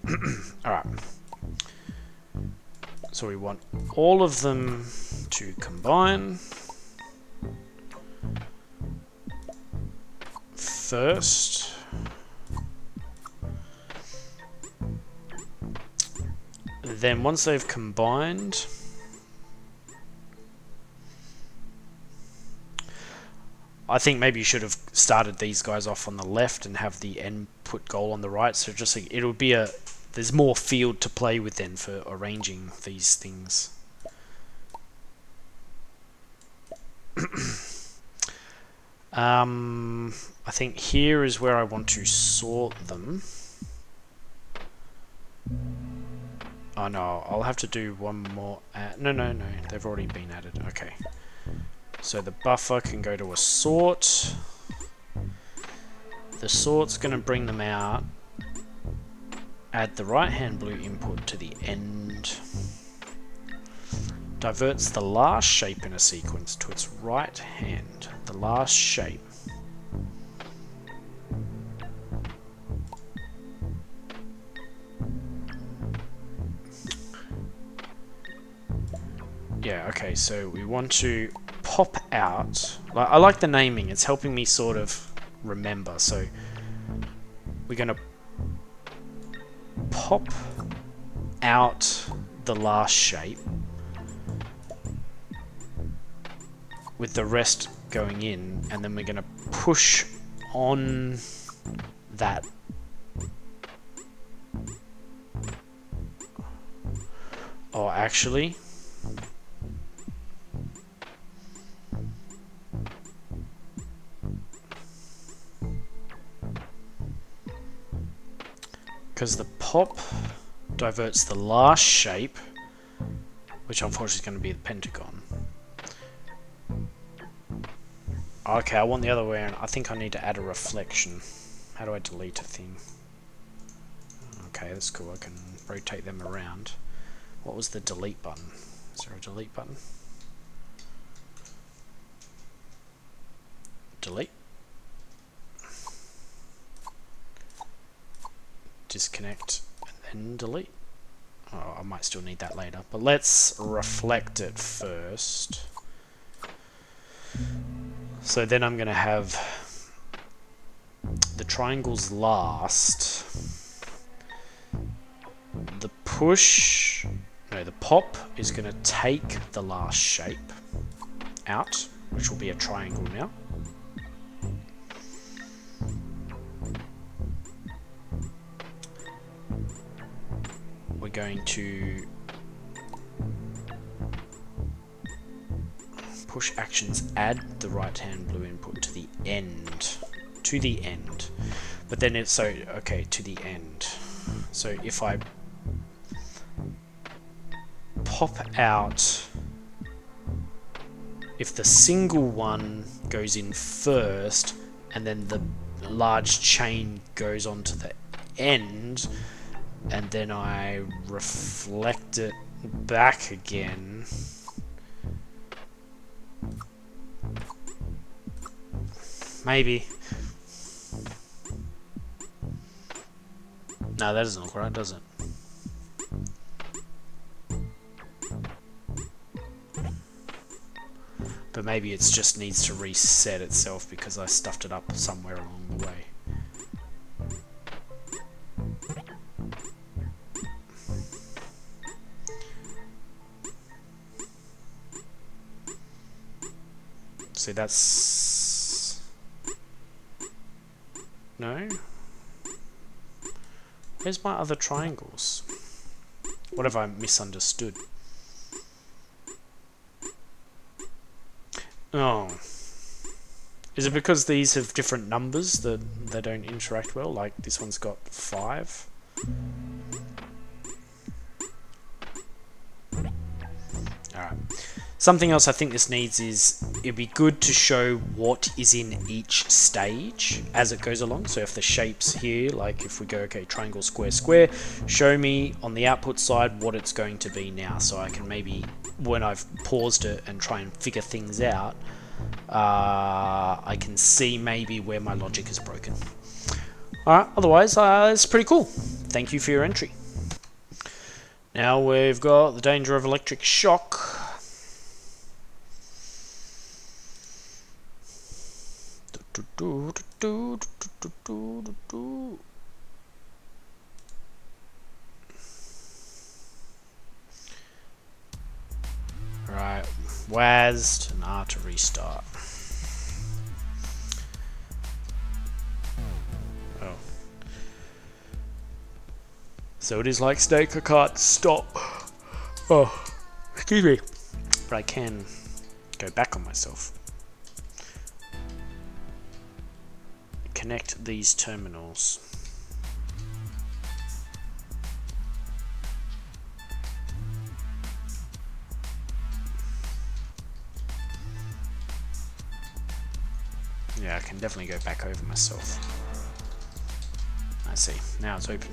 Alright. So we want all of them to combine. First. Then once they've combined, I think maybe you should have started these guys off on the left and have the input goal on the right. So just like, it'll be there's more field to play with then for arranging these things. I think here is where I want to sort them. Oh no, I'll have to do one more. No, they've already been added. Okay. So the buffer can go to a sort. The sort's going to bring them out. Add the right-hand blue input to the end. Diverts the last shape in a sequence to its right hand. The last shape. Yeah, okay, so we want to pop out. I like the naming, it's helping me sort of remember. So we're going to pop out the last shape with the rest going in, and then we're going to push on that. Oh, actually, because the pop diverts the last shape, which unfortunately is going to be the pentagon. Okay, I want the other way around. I think I need to add a reflection. How do I delete a thing? Okay, that's cool. I can rotate them around. What was the delete button? Is there a delete button? Delete. Disconnect and then delete. Oh, I might still need that later, but let's reflect it first. So then I'm going to have the triangles last. The push, no, the pop is going to take the last shape out, which will be a triangle now. We're going to push actions, add the right hand blue input to the end. But then it's so, okay, to the end. So if I pop out, if the single one goes in first and then the large chain goes on to the end, and then I reflect it back again, maybe. No, that doesn't look right, does it? But maybe it just needs to reset itself because I stuffed it up somewhere along the way. See, that's... No? Where's my other triangles? What have I misunderstood? Oh. Is it because these have different numbers that they don't interact well? Like this one's got 5? Alright. Something else I think this needs is, it'd be good to show what is in each stage as it goes along. So if the shapes here, like if we go, okay, triangle, square, square, show me on the output side what it's going to be now. So I can maybe, when I've paused it and try and figure things out, I can see maybe where my logic is broken. Alright, otherwise, it's pretty cool. Thank you for your entry. Now we've got the danger of electric shock. Right, WASD and R to restart. Oh. So it is like Snake, I can't stop. Oh, excuse me. But I can go back on myself. Connect these terminals. Yeah, I can definitely go back over myself. I see. Now it's open.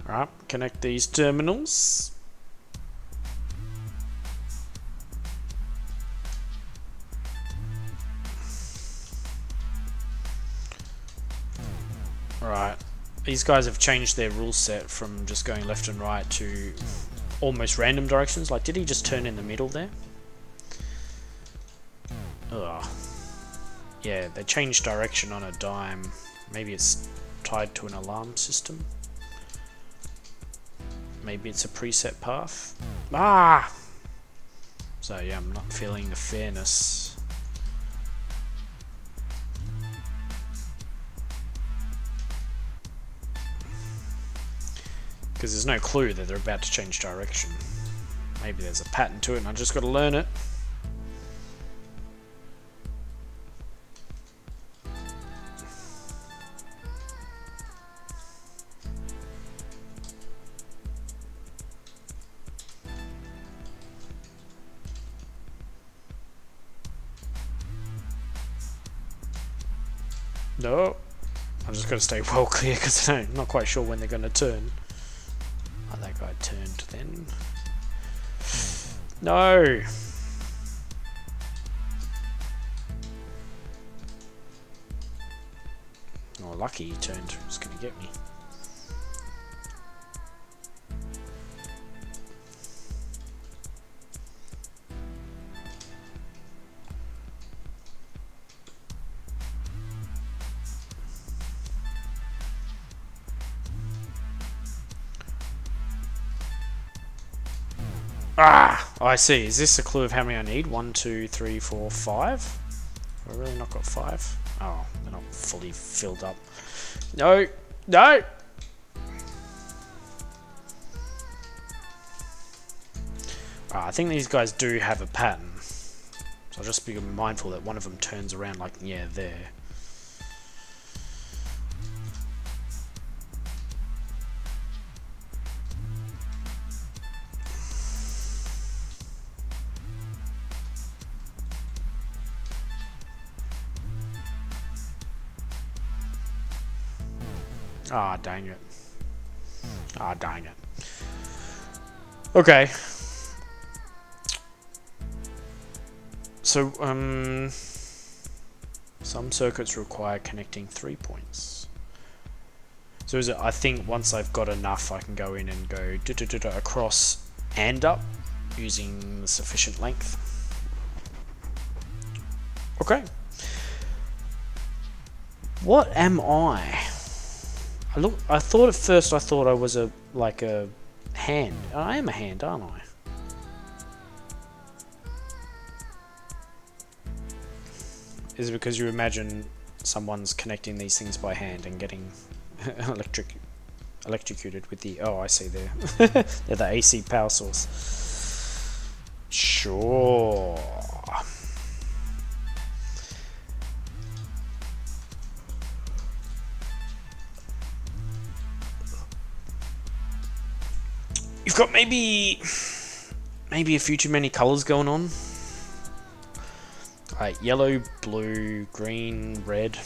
Alright, connect these terminals. Alright, these guys have changed their rule set from just going left and right to almost random directions. Like, did he just turn in the middle there? Ugh. Yeah, they changed direction on a dime. Maybe it's tied to an alarm system. Maybe it's a preset path. Ah! So yeah, I'm not feeling the fairness. Because there's no clue that they're about to change direction. Maybe there's a pattern to it and I just got to learn it. No, I'm just going to stay well clear because I'm not quite sure when they're going to turn. Oh, that guy turned then. No! Oh, lucky he turned. He was going to get me. Ah! Oh, I see. Is this a clue of how many I need? 1, 2, 3, 4, 5? Have I really not got 5? Oh, they're not fully filled up. No! No! I think these guys do have a pattern. So I'll just be mindful that one of them turns around like, yeah, there. Ah, dang it. Ah, dang it. Okay. So, some circuits require connecting 3 points. So is it, I think once I've got enough, I can go in and go across and up using sufficient length. Okay. What am I? I thought at first I thought I was like a hand. I am a hand, aren't I? Is it because you imagine someone's connecting these things by hand and getting electrocuted with the... Oh, I see there. They're the AC power source. Sure. You've got maybe a few too many colours going on. Alright, yellow, blue, green, red.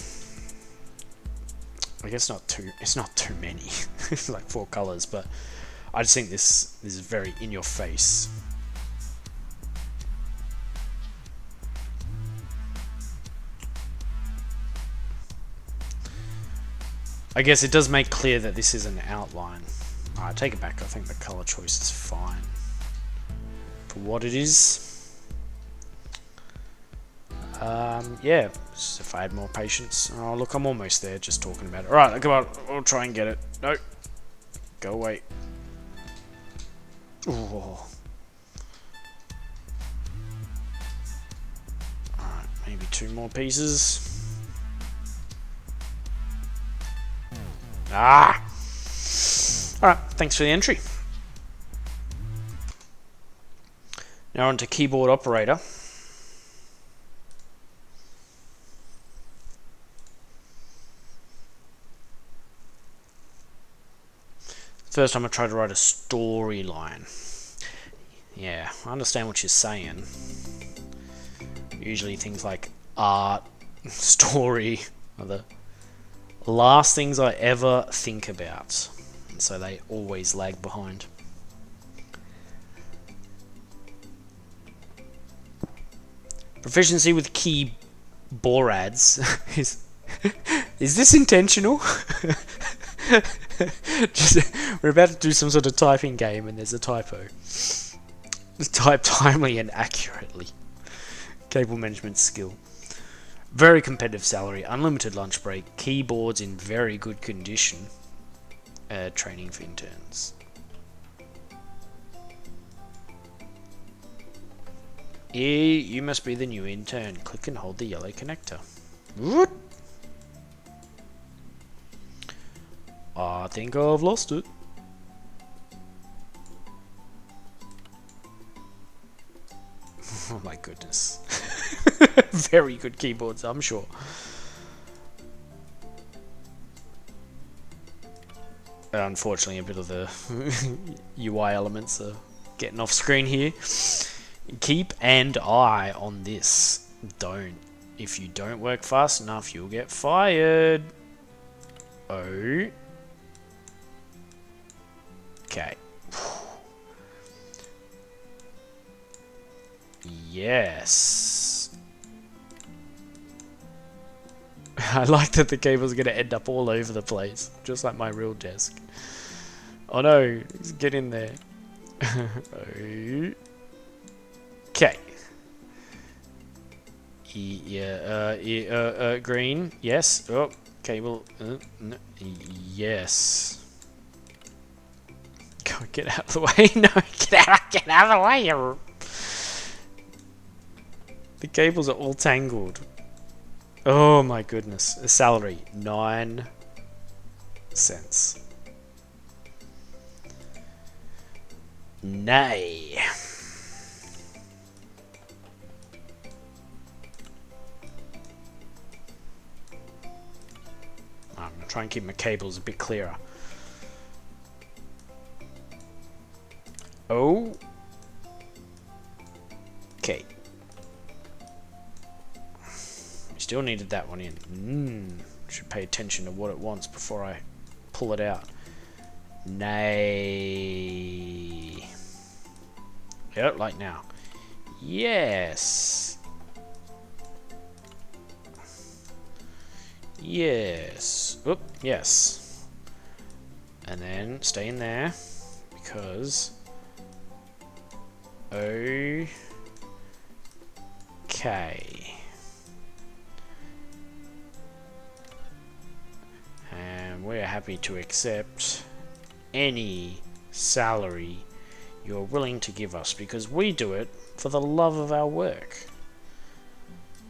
I guess it's not too many. It's like 4 colours, but I just think this is very in your face. I guess it does make clear that this is an outline. I take it back, I think the colour choice is fine for what it is. Yeah, just if I had more patience. Oh, look, I'm almost there just talking about it. Alright, come on, I'll try and get it. No. Go away. Ooh. Alright, maybe 2 more pieces. Ah! Alright, thanks for the entry. Now on to keyboard operator. First I'm going to try to write a storyline. Yeah, I understand what you're saying. Usually things like art, story are the last things I ever think about. And so they always lag behind. Proficiency with keyboards is this intentional? We're about to do some sort of typing game and there's a typo. Type timely and accurately. Cable management skill. Very competitive salary, unlimited lunch break, keyboards in very good condition. Training for interns. You must be the new intern. Click and hold the yellow connector. What? I think I've lost it. Oh my goodness. Very good keyboards, I'm sure. Unfortunately, a bit of the UI elements are getting off screen here. Keep an eye on this. Don't. If you don't work fast enough, you'll get fired. Oh. Okay. Yes. I like that the cable's going to end up all over the place, just like my real desk. Oh no, get in there. Okay. Green. Yes. Oh, cable. No. Yes. Go, get out of the way. No, get out of the way. The cables are all tangled. Oh my goodness. A salary, 9 cents. Nay. I'm going to try and keep my cables a bit clearer. Oh. Okay. Still needed that one in. Should pay attention to what it wants before I pull it out. Nay. Yep, like now. Yes. Yes. Oop, yes. And then stay in there because. Okay. And we're happy to accept any salary you're willing to give us because we do it for the love of our work.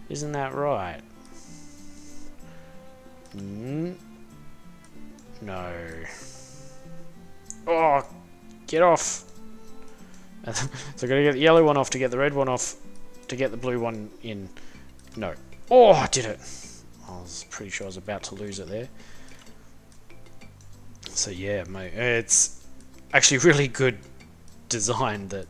Isn't that right? No. Oh, get off. So I gotta get the yellow one off to get the red one off to get the blue one in. No. Oh, I did it. I was pretty sure I was about to lose it there. So yeah, mate, it's actually really good designed that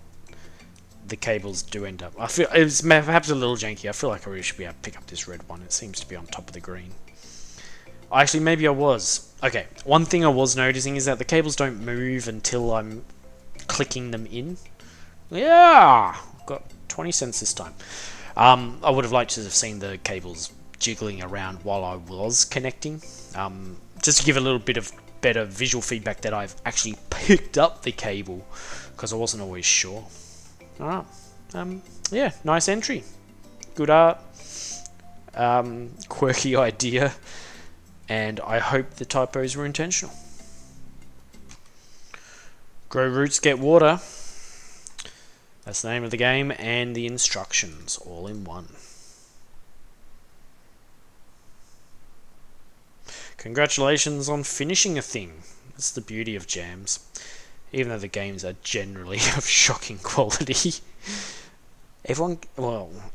the cables do end up. I feel it's perhaps a little janky. I feel like I really should be able to pick up this red one. It seems to be on top of the green. Actually, maybe I was. Okay, one thing I was noticing is that the cables don't move until I'm clicking them in. Yeah! Got 20 cents this time. I would have liked to have seen the cables jiggling around while I was connecting. Just to give a little bit of better visual feedback that I've actually picked up the cable, because I wasn't always sure. Alright. Yeah, nice entry. Good art. Quirky idea. And I hope the typos were intentional. Grow roots, get water. That's the name of the game, and the instructions all in one. Congratulations on finishing a thing. That's the beauty of jams. Even though the games are generally of shocking quality,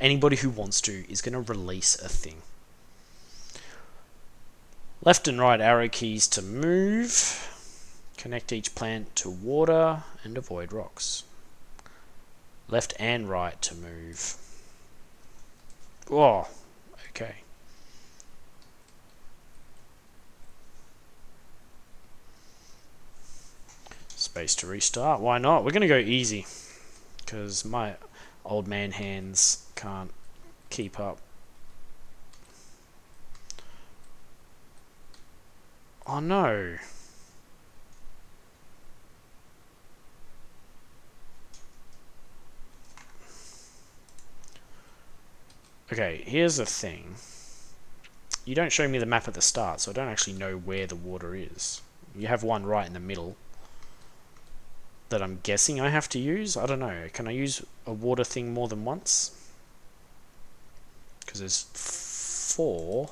anybody who wants to is going to release a thing. Left and right arrow keys to move. Connect each plant to water and avoid rocks. Left and right to move. Oh, okay. Space to restart. Why not? We're going to go easy, because my old man hands can't keep up. Oh no. Okay, here's the thing. You don't show me the map at the start, so I don't actually know where the water is. You have one right in the middle that I'm guessing I have to use. I don't know. Can I use a water thing more than once? Because there's 4.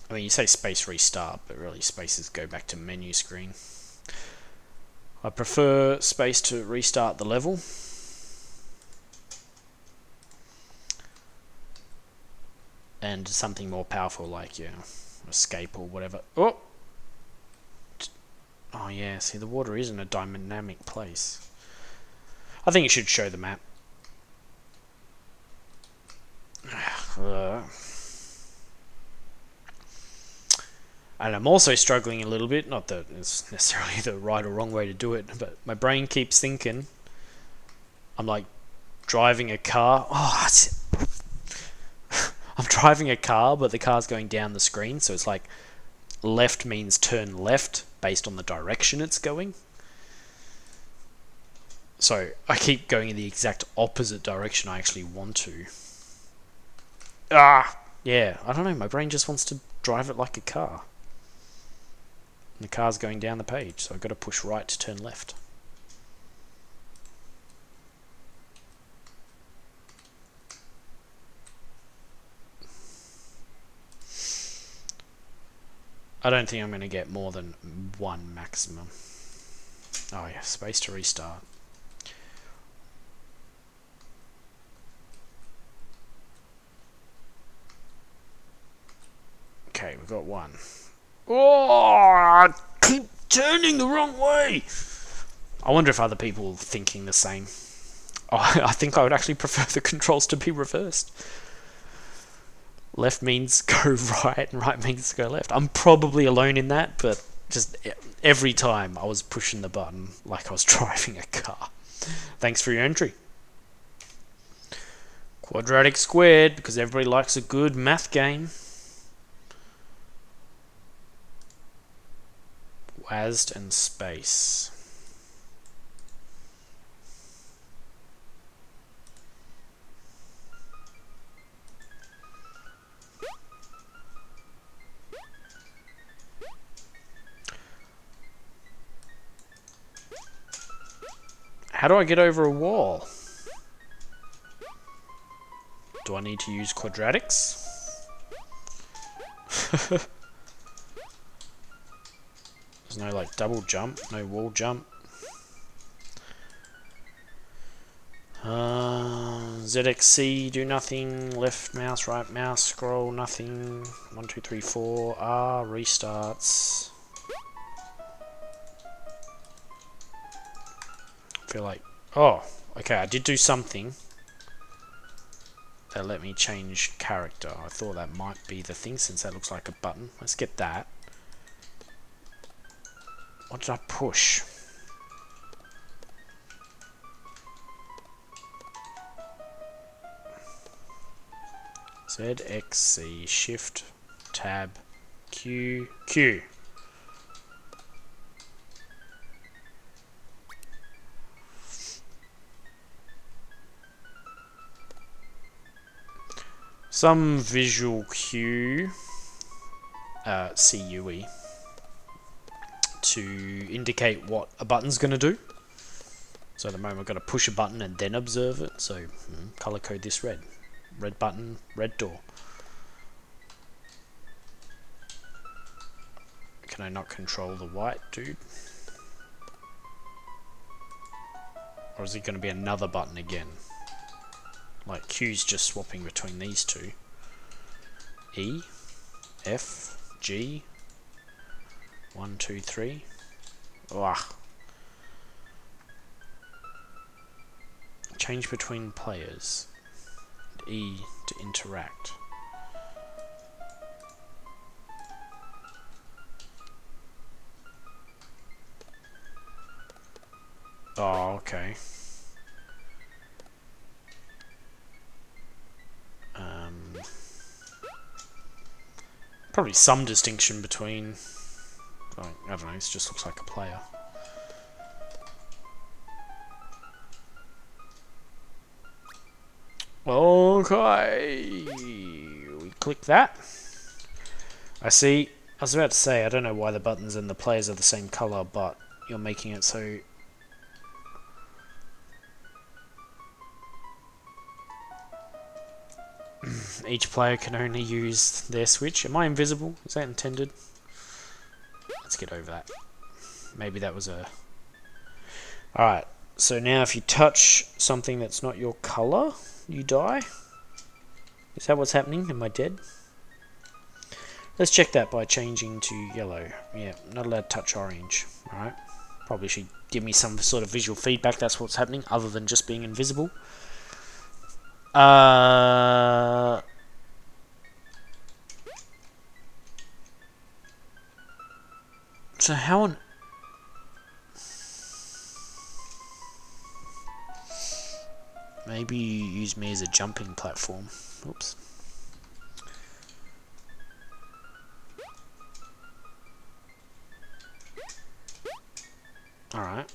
I mean, you say space restart, but really spaces go back to menu screen. I prefer space to restart the level. And something more powerful like, escape or whatever. Oh! Oh yeah, see, the water is in a dynamic place. I think it should show the map. And I'm also struggling a little bit, not that it's necessarily the right or wrong way to do it, but my brain keeps thinking I'm like driving a car. I'm driving a car, but the car's going down the screen, so it's like left means turn left based on the direction it's going. So I keep going in the exact opposite direction I actually want to. Yeah, I don't know, my brain just wants to drive it like a car. And the car's going down the page, so I've got to push right to turn left. I don't think I'm going to get more than 1 maximum. Oh yeah, space to restart. Okay, we've got 1. Oh, I keep turning the wrong way. I wonder if other people are thinking the same. Oh, I think I would actually prefer the controls to be reversed. Left means go right and right means go left. I'm probably alone in that, but just every time I was pushing the button like I was driving a car. Thanks for your entry. Quadratic squared, because everybody likes a good math game. WASD and space. How do I get over a wall? Do I need to use quadratics? There's no like double jump, no wall jump. ZXC, do nothing. Left mouse, right mouse, scroll, nothing. 1, 2, 3, 4. R, restarts. I feel like... Oh, okay, I did do something that let me change character. I thought that might be the thing since that looks like a button. Let's get that. What did I push? ZXC, Shift, Tab, Q, Q. Some visual cue, CUE, to indicate what a button's going to do. So at the moment I've got to push a button and then observe it. So color code this red. Red button, red door. Can I not control the white dude? Or is it going to be another button again? Like Q's just swapping between these two. E, F, G, 1, 2, 3. Ugh. Change between players. E to interact. Oh, okay. Probably some distinction between... I don't know, it just looks like a player. Okay, we click that. I see. I was about to say, I don't know why the buttons and the players are the same color, but you're making it so each player can only use their switch. Am I invisible? Is that intended? Let's get over that. Maybe that was a... Alright, so now if you touch something that's not your color, you die? Is that what's happening? Am I dead? Let's check that by changing to yellow. Yeah, not allowed to touch orange. Alright. Probably should give me some sort of visual feedback that's what's happening, other than just being invisible. So how on... Maybe you use me as a jumping platform. Oops. Alright.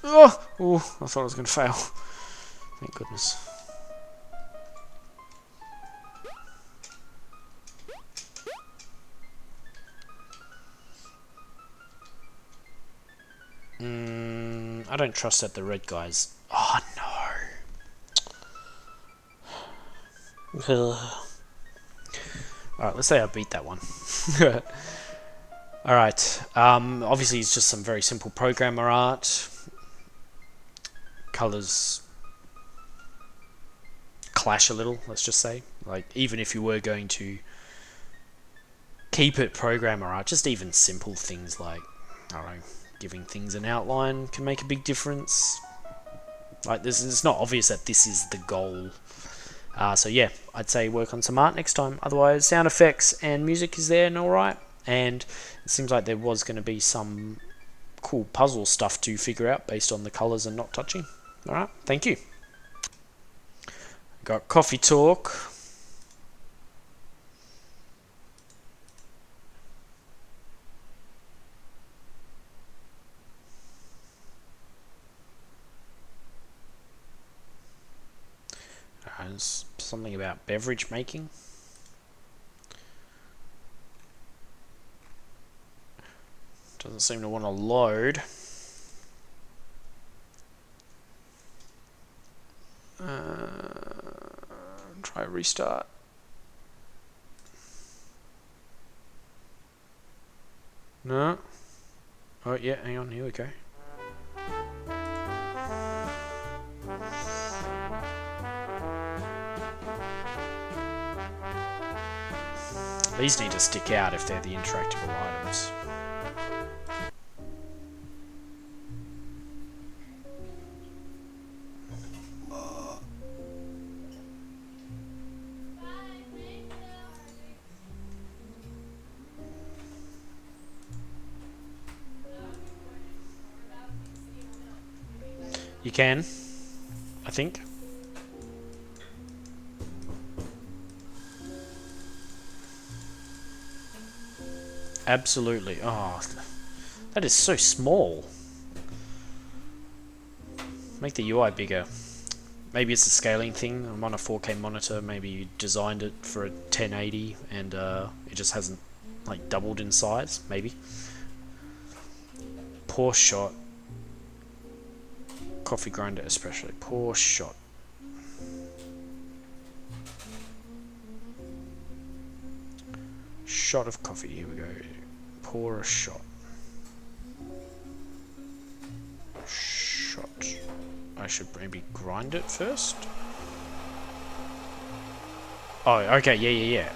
Oh, I thought I was going to fail. Thank goodness. I don't trust that the red guys... Oh, no. Alright, let's say I beat that one. Alright, obviously it's just some very simple programmer art. Colours clash a little, let's just say. Like, even if you were going to keep it programmer art, just even simple things like, I don't know, giving things an outline can make a big difference. Like, this, it's not obvious that this is the goal. So yeah, I'd say work on some art next time. Otherwise, sound effects and music is there and alright. And it seems like there was going to be some cool puzzle stuff to figure out based on the colours and not touching. Alright, thank you. Got coffee talk. There's something about beverage making. Doesn't seem to want to load. Try restart. No. Oh yeah, hang on, here we go. These need to stick out if they're the interactable items. You can, I think. Absolutely. Oh, that is so small. Make the UI bigger. Maybe it's a scaling thing. I'm on a 4K monitor. Maybe you designed it for a 1080 and it just hasn't like doubled in size. Maybe. Poor shot. Coffee grinder especially. Poor shot. Shot of coffee. Here we go. Pour a shot. Shot. I should maybe grind it first. Oh, okay. Yeah.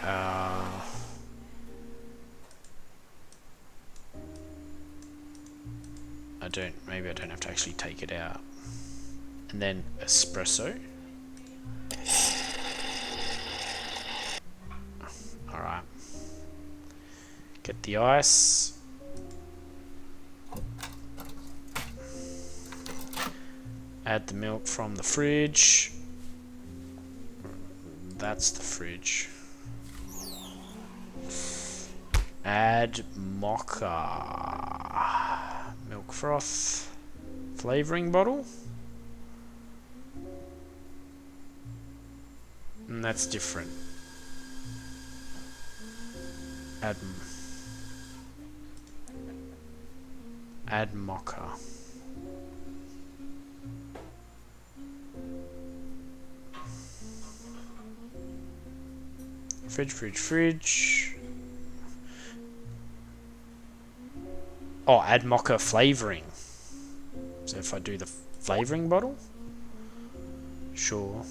Maybe I don't have to actually take it out. And then espresso. Alright. Get the ice. Add the milk from the fridge. That's the fridge. Add mocha. Milk froth. Flavoring bottle. And that's different. Add mocha. Fridge. Oh, add mocha flavoring. So if I do the flavoring bottle? Sure.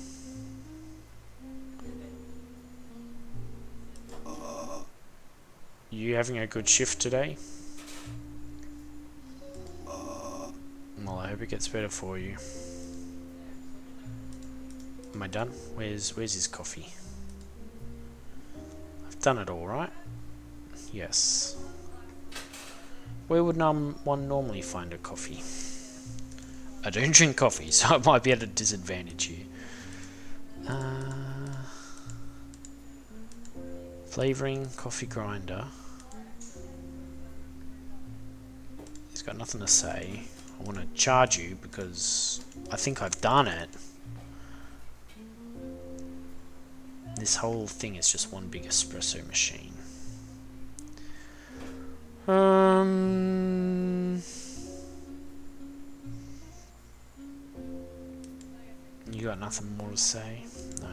You having a good shift today? Well, I hope it gets better for you. Am I done? Where's his coffee? I've done it all, right? Yes. Where would one normally find a coffee? I don't drink coffee, so I might be at a disadvantage here. Flavoring, coffee grinder. He's got nothing to say. I want to charge you because I think I've done it. This whole thing is just one big espresso machine. You got nothing more to say? No.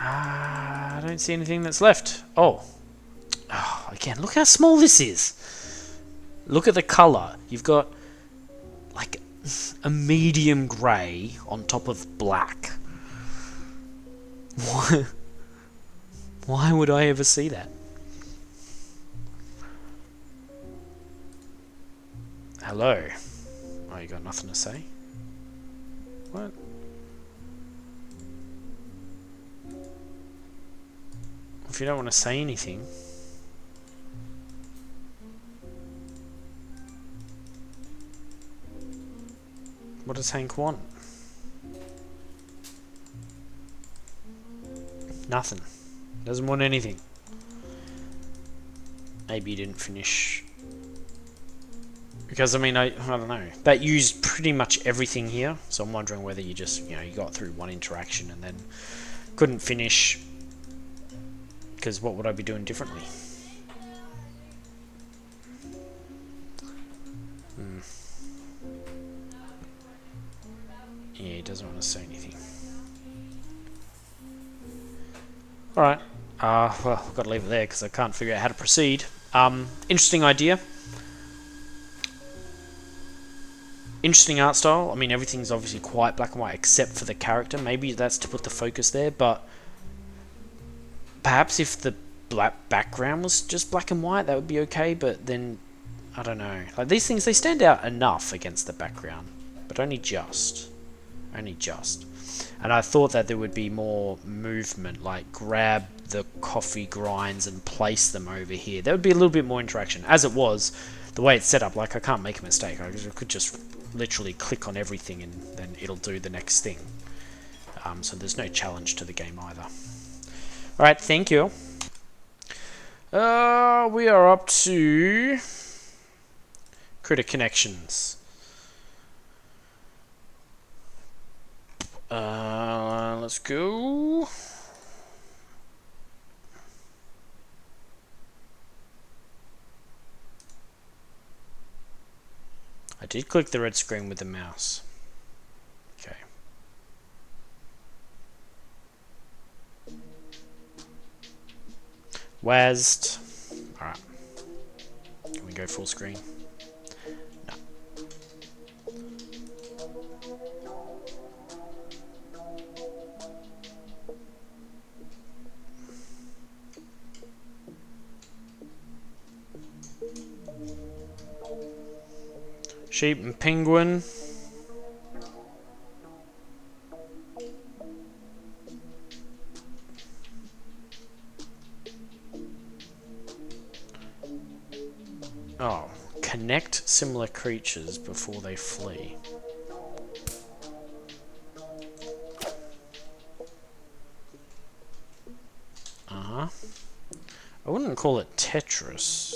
I don't see anything that's left. Oh, again, look how small this is. Look at the colour. You've got like a medium grey on top of black. Why would I ever see that? Hello. Oh, you got nothing to say? What? If you don't want to say anything... What does Hank want? Nothing. Doesn't want anything. Maybe you didn't finish. Because, I mean, I don't know. That used pretty much everything here. So I'm wondering whether you just, you got through one interaction and then couldn't finish. Because what would I be doing differently? Yeah, he doesn't want to say anything. Alright. Well, I've got to leave it there because I can't figure out how to proceed. Interesting idea. Interesting art style. I mean, everything's obviously quite black and white except for the character. Maybe that's to put the focus there, but perhaps if the black background was just black and white, that would be okay, but then, I don't know. Like, these things, they stand out enough against the background, but only just. Only just. And I thought that there would be more movement, like grab the coffee grinds and place them over here. There would be a little bit more interaction. As it was, the way it's set up, like, I can't make a mistake. I could just literally click on everything and then it'll do the next thing. So there's no challenge to the game either. Alright, thank you. We are up to Critter Connections. Let's go. I did click the red screen with the mouse. Okay. WASD. Alright. Can we go full screen? No. Sheep and penguin. Oh, connect similar creatures before they flee. I wouldn't call it Tetris.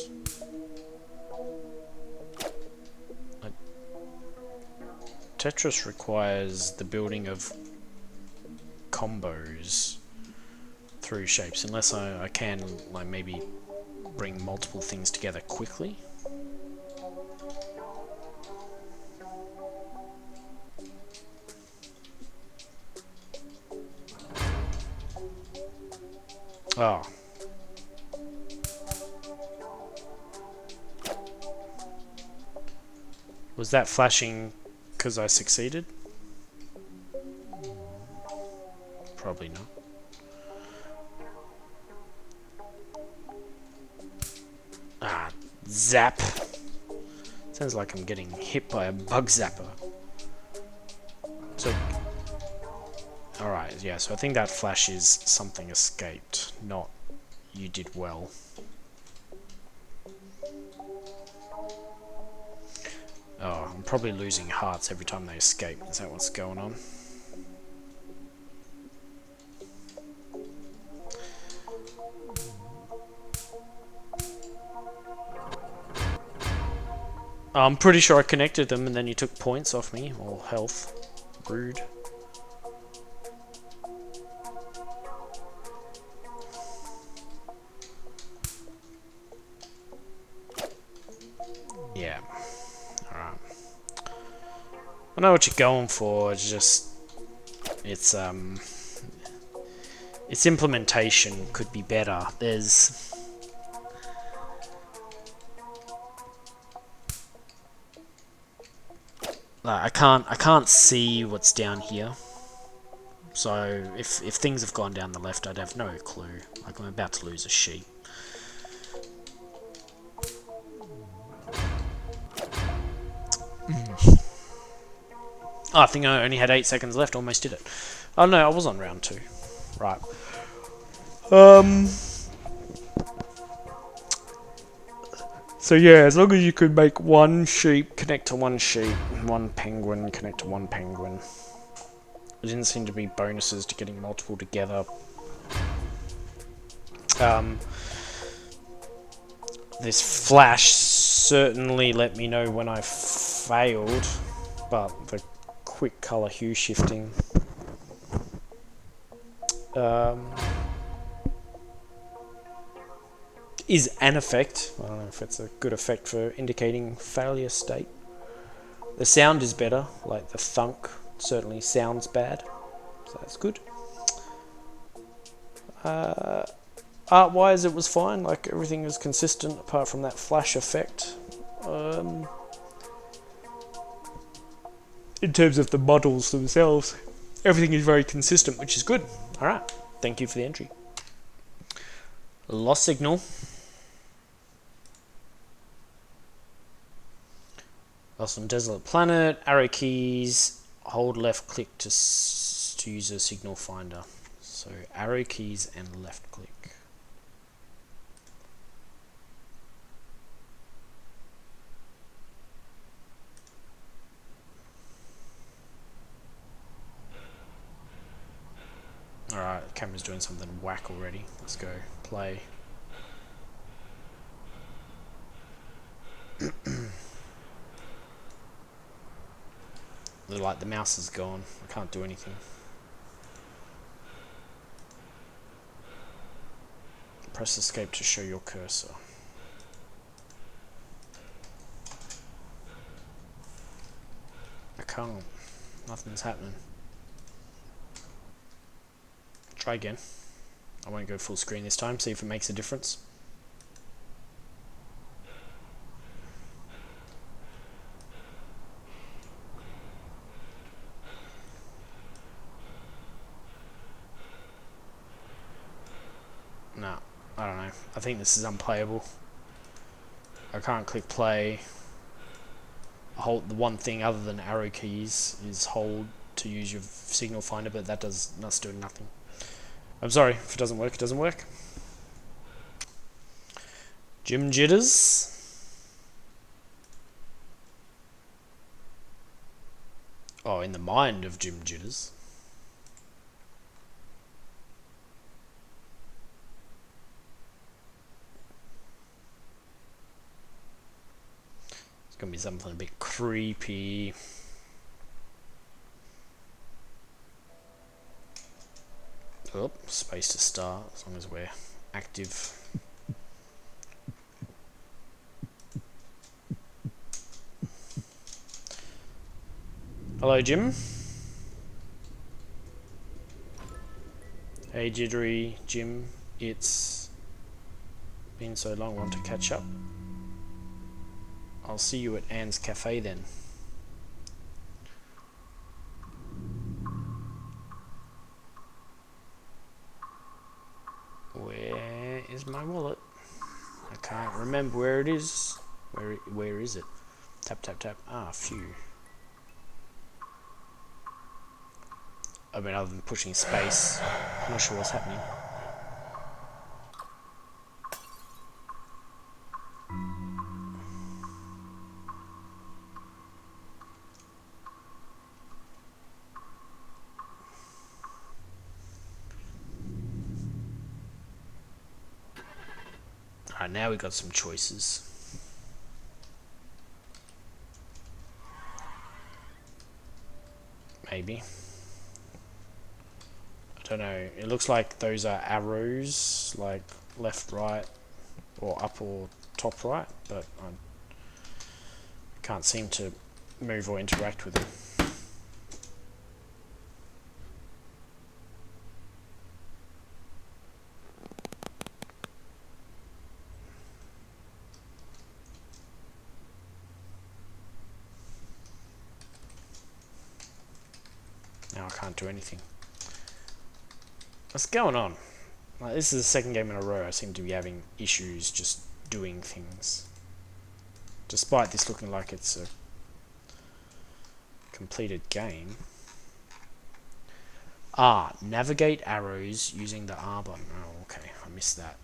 Tetris requires the building of combos through shapes, unless I can, like, maybe bring multiple things together quickly. Oh. Was that flashing because I succeeded? Probably not. Ah, zap. Sounds like I'm getting hit by a bug zapper. So, alright, yeah, so I think that flash is something escaped, not you did well. Oh, I'm probably losing hearts every time they escape. Is that what's going on? I'm pretty sure I connected them and then you took points off me, or health. Rude. Yeah. Alright. I know what you're going for, it's just... Its implementation could be better. There's... I can't see what's down here. So if things have gone down the left, I'd have no clue. Like, I'm about to lose a sheep. Oh, I think I only had 8 seconds left. Almost did it. Oh no, I was on round 2. Right. So yeah, as long as you could make one sheep connect to one sheep, one penguin connect to one penguin. There didn't seem to be bonuses to getting multiple together. This flash certainly let me know when I failed, but the quick colour hue shifting. Is an effect. I don't know if it's a good effect for indicating failure state. The sound is better, like the thunk certainly sounds bad, so that's good. Art-wise, it was fine. Like, everything was consistent apart from that flash effect. In terms of the models themselves, everything is very consistent, which is good. Alright, thank you for the entry. Lost Signal. Lost on Desolate Planet. Arrow keys. Hold left click to use a signal finder. So arrow keys and left click. Alright, the camera's doing something whack already. Let's go. Play. Like the mouse is gone. I can't do anything. Press escape to show your cursor. I can't. Nothing's happening. Try again. I won't go full screen this time, see if it makes a difference. No, I don't know. I think this is unplayable. I can't click play. Hold the one thing other than arrow keys is hold to use your signal finder, but that's doing nothing. I'm sorry, if it doesn't work, it doesn't work. Jim Jitters. Oh, in the mind of Jim Jitters. It's gonna be something a bit creepy. Oh, space to start, as long as we're active. Hello, Jim. Hey, Jittery Jim. It's been so long, want to catch up. I'll see you at Anne's Cafe then. Where is my wallet? I can't remember where it is. Where is it? Tap, tap, tap. Ah, phew. I mean, other than pushing space, I'm not sure what's happening. Alright, now we got some choices. Maybe. I don't know. It looks like those are arrows, like left, right, or up or top, right, but I can't seem to move or interact with them. Now I can't do anything. What's going on? Like, this is the second game in a row I seem to be having issues just doing things. Despite this looking like it's a completed game. Ah, navigate arrows using the R button. Oh, okay, I missed that.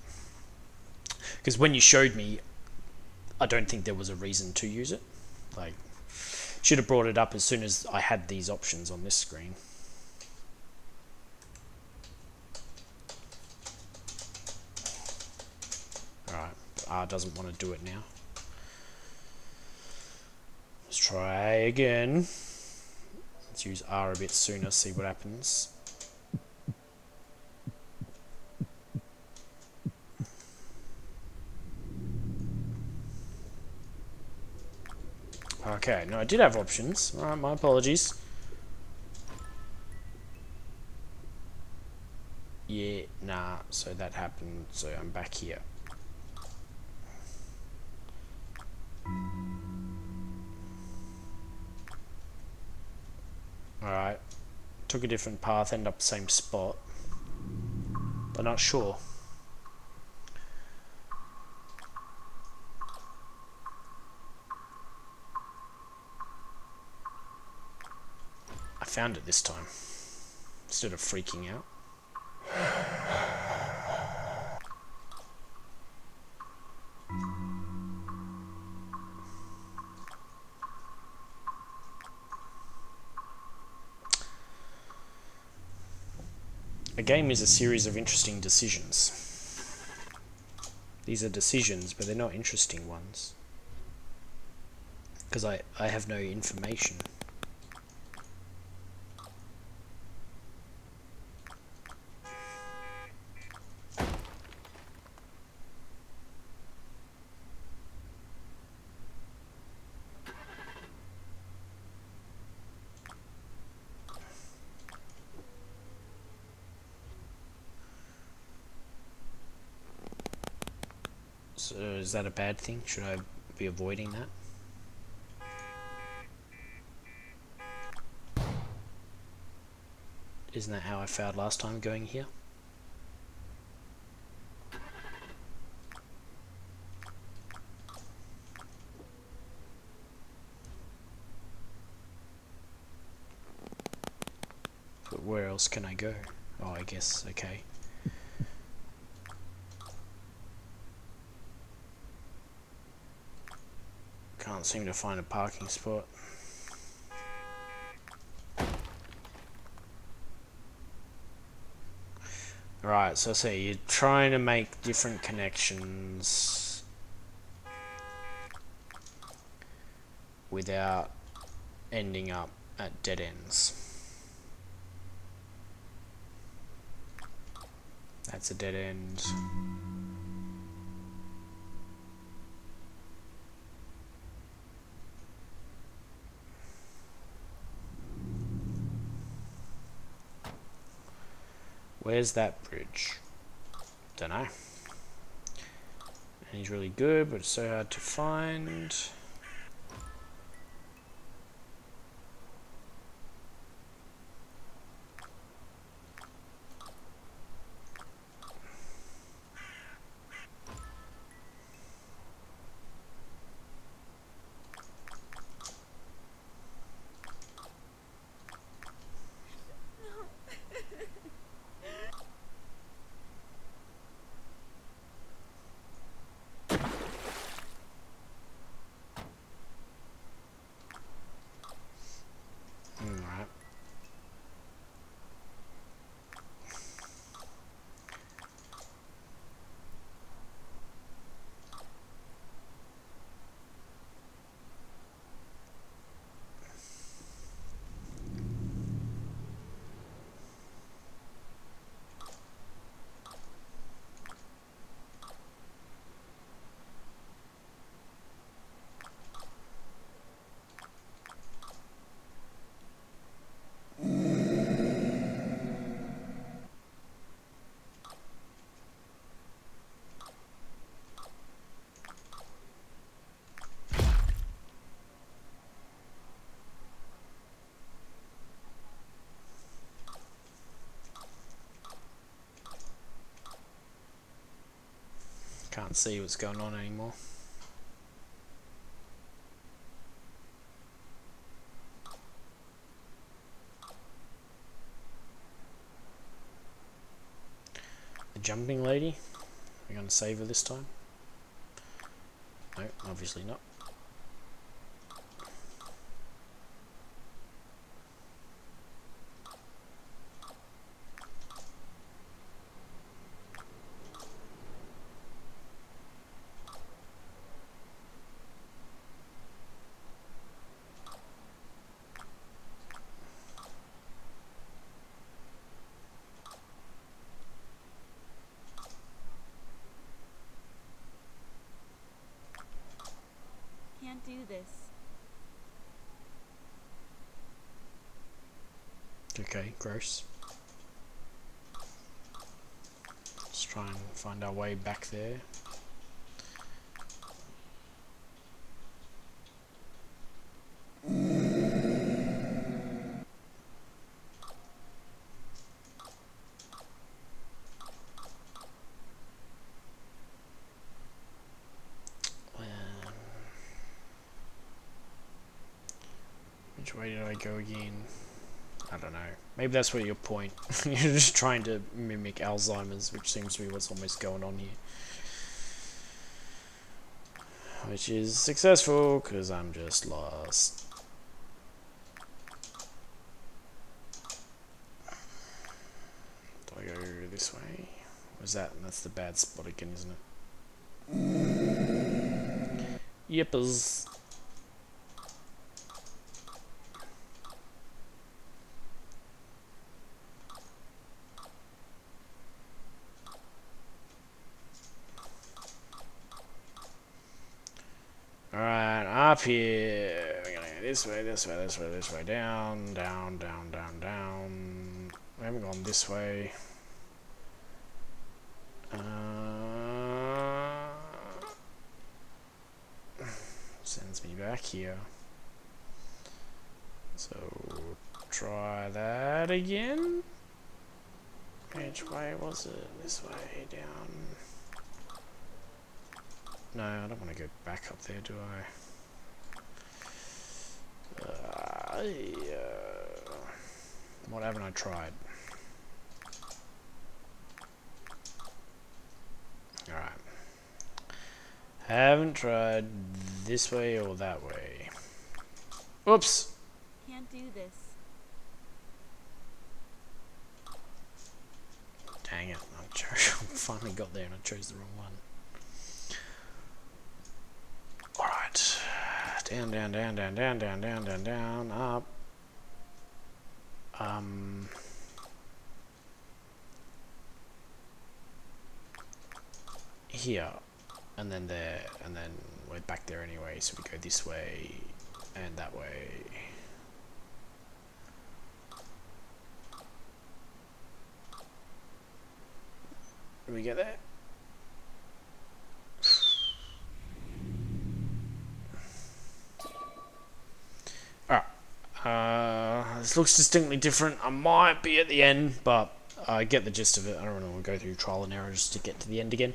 Because when you showed me, I don't think there was a reason to use it. Like, should have brought it up as soon as I had these options on this screen. Alright, R doesn't want to do it now. Let's try again. Let's use R a bit sooner, see what happens. Okay, no, I did have options. Alright, my apologies. Yeah, nah, so that happened, so I'm back here. Alright, took a different path, ended up same spot, but not sure. I found it this time, instead of freaking out. A game is a series of interesting decisions. These are decisions, but they're not interesting ones. Because I have no information. So is that a bad thing? Should I be avoiding that? Isn't that how I failed last time going here? But where else can I go? Oh, I guess, okay. Can't seem to find a parking spot. Right, so I say you're trying to make different connections without ending up at dead ends. That's a dead end. Where's that bridge? Dunno. And he's really good, but it's so hard to find. Alright. Can't see what's going on anymore. The jumping lady? We're gonna save her this time? No, obviously not. Can't do this. Okay, gross. try and find our way back there. Which way did I go again? I don't know. Maybe that's what your point. You're just trying to mimic Alzheimer's, which seems to be what's almost going on here. Which is successful, because I'm just lost. Do I go this way? Where's that? That's the bad spot again, isn't it? Yippers. Alright, up here. We're gonna go this way, this way, this way, this way, down, down, down, down, down. We haven't gone this way. Sends me back here. So, try that again. Which way was it? This way, down. No, I don't want to go back up there, do I? What haven't I tried? Alright. Haven't tried this way or that way. Oops! Can't do this. Dang it, I finally got there and I chose the wrong one. Alright. Down, down, down, down, down, down, down, down, down, up. Here. And then there. And then we're back there anyway, so we go this way and that way. Did we get there? This looks distinctly different. I might be at the end, but I get the gist of it. I don't really want to go through trial and error just to get to the end again.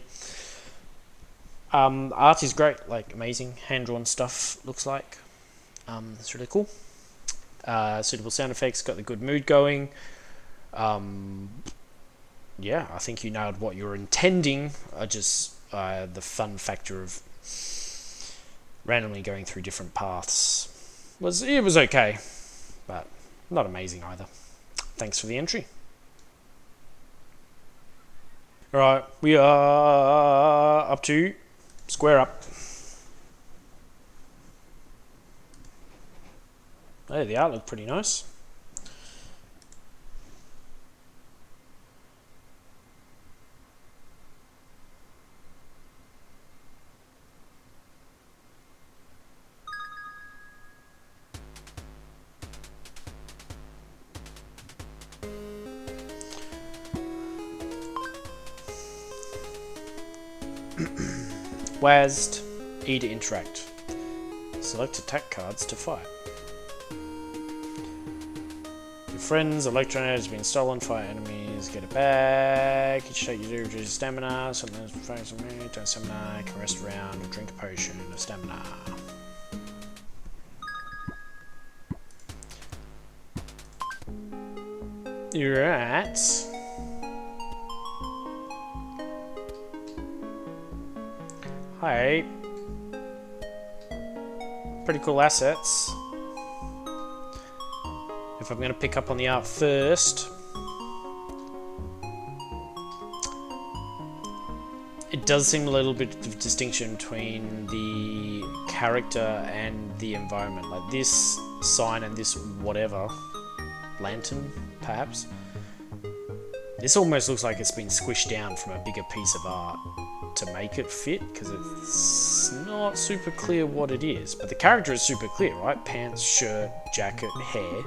Art is great, like amazing. Hand-drawn stuff looks like. It's really cool. Suitable sound effects, got the good mood going. Yeah, I think you nailed what you were intending. Just the fun factor of randomly going through different paths was okay, but not amazing either. Thanks for the entry. Alright, we are up to Square Up. Hey, the art looked pretty nice. WASD, E to interact. Select attack cards to fight. Your friend's electronet has been stolen, fight enemies, get it back. Each shot you do reduces stamina, sometimes focus on me, turn stamina, can rest around or drink a potion of stamina. You're at Hi. Pretty cool assets. If I'm going to pick up on the art first, it does seem a little bit of distinction between the character and the environment. Like this sign and this whatever, lantern perhaps. This almost looks like it's been squished down from a bigger piece of art to make it fit, because it's not super clear what it is, but the character is super clear, right? Pants, shirt, jacket, hair,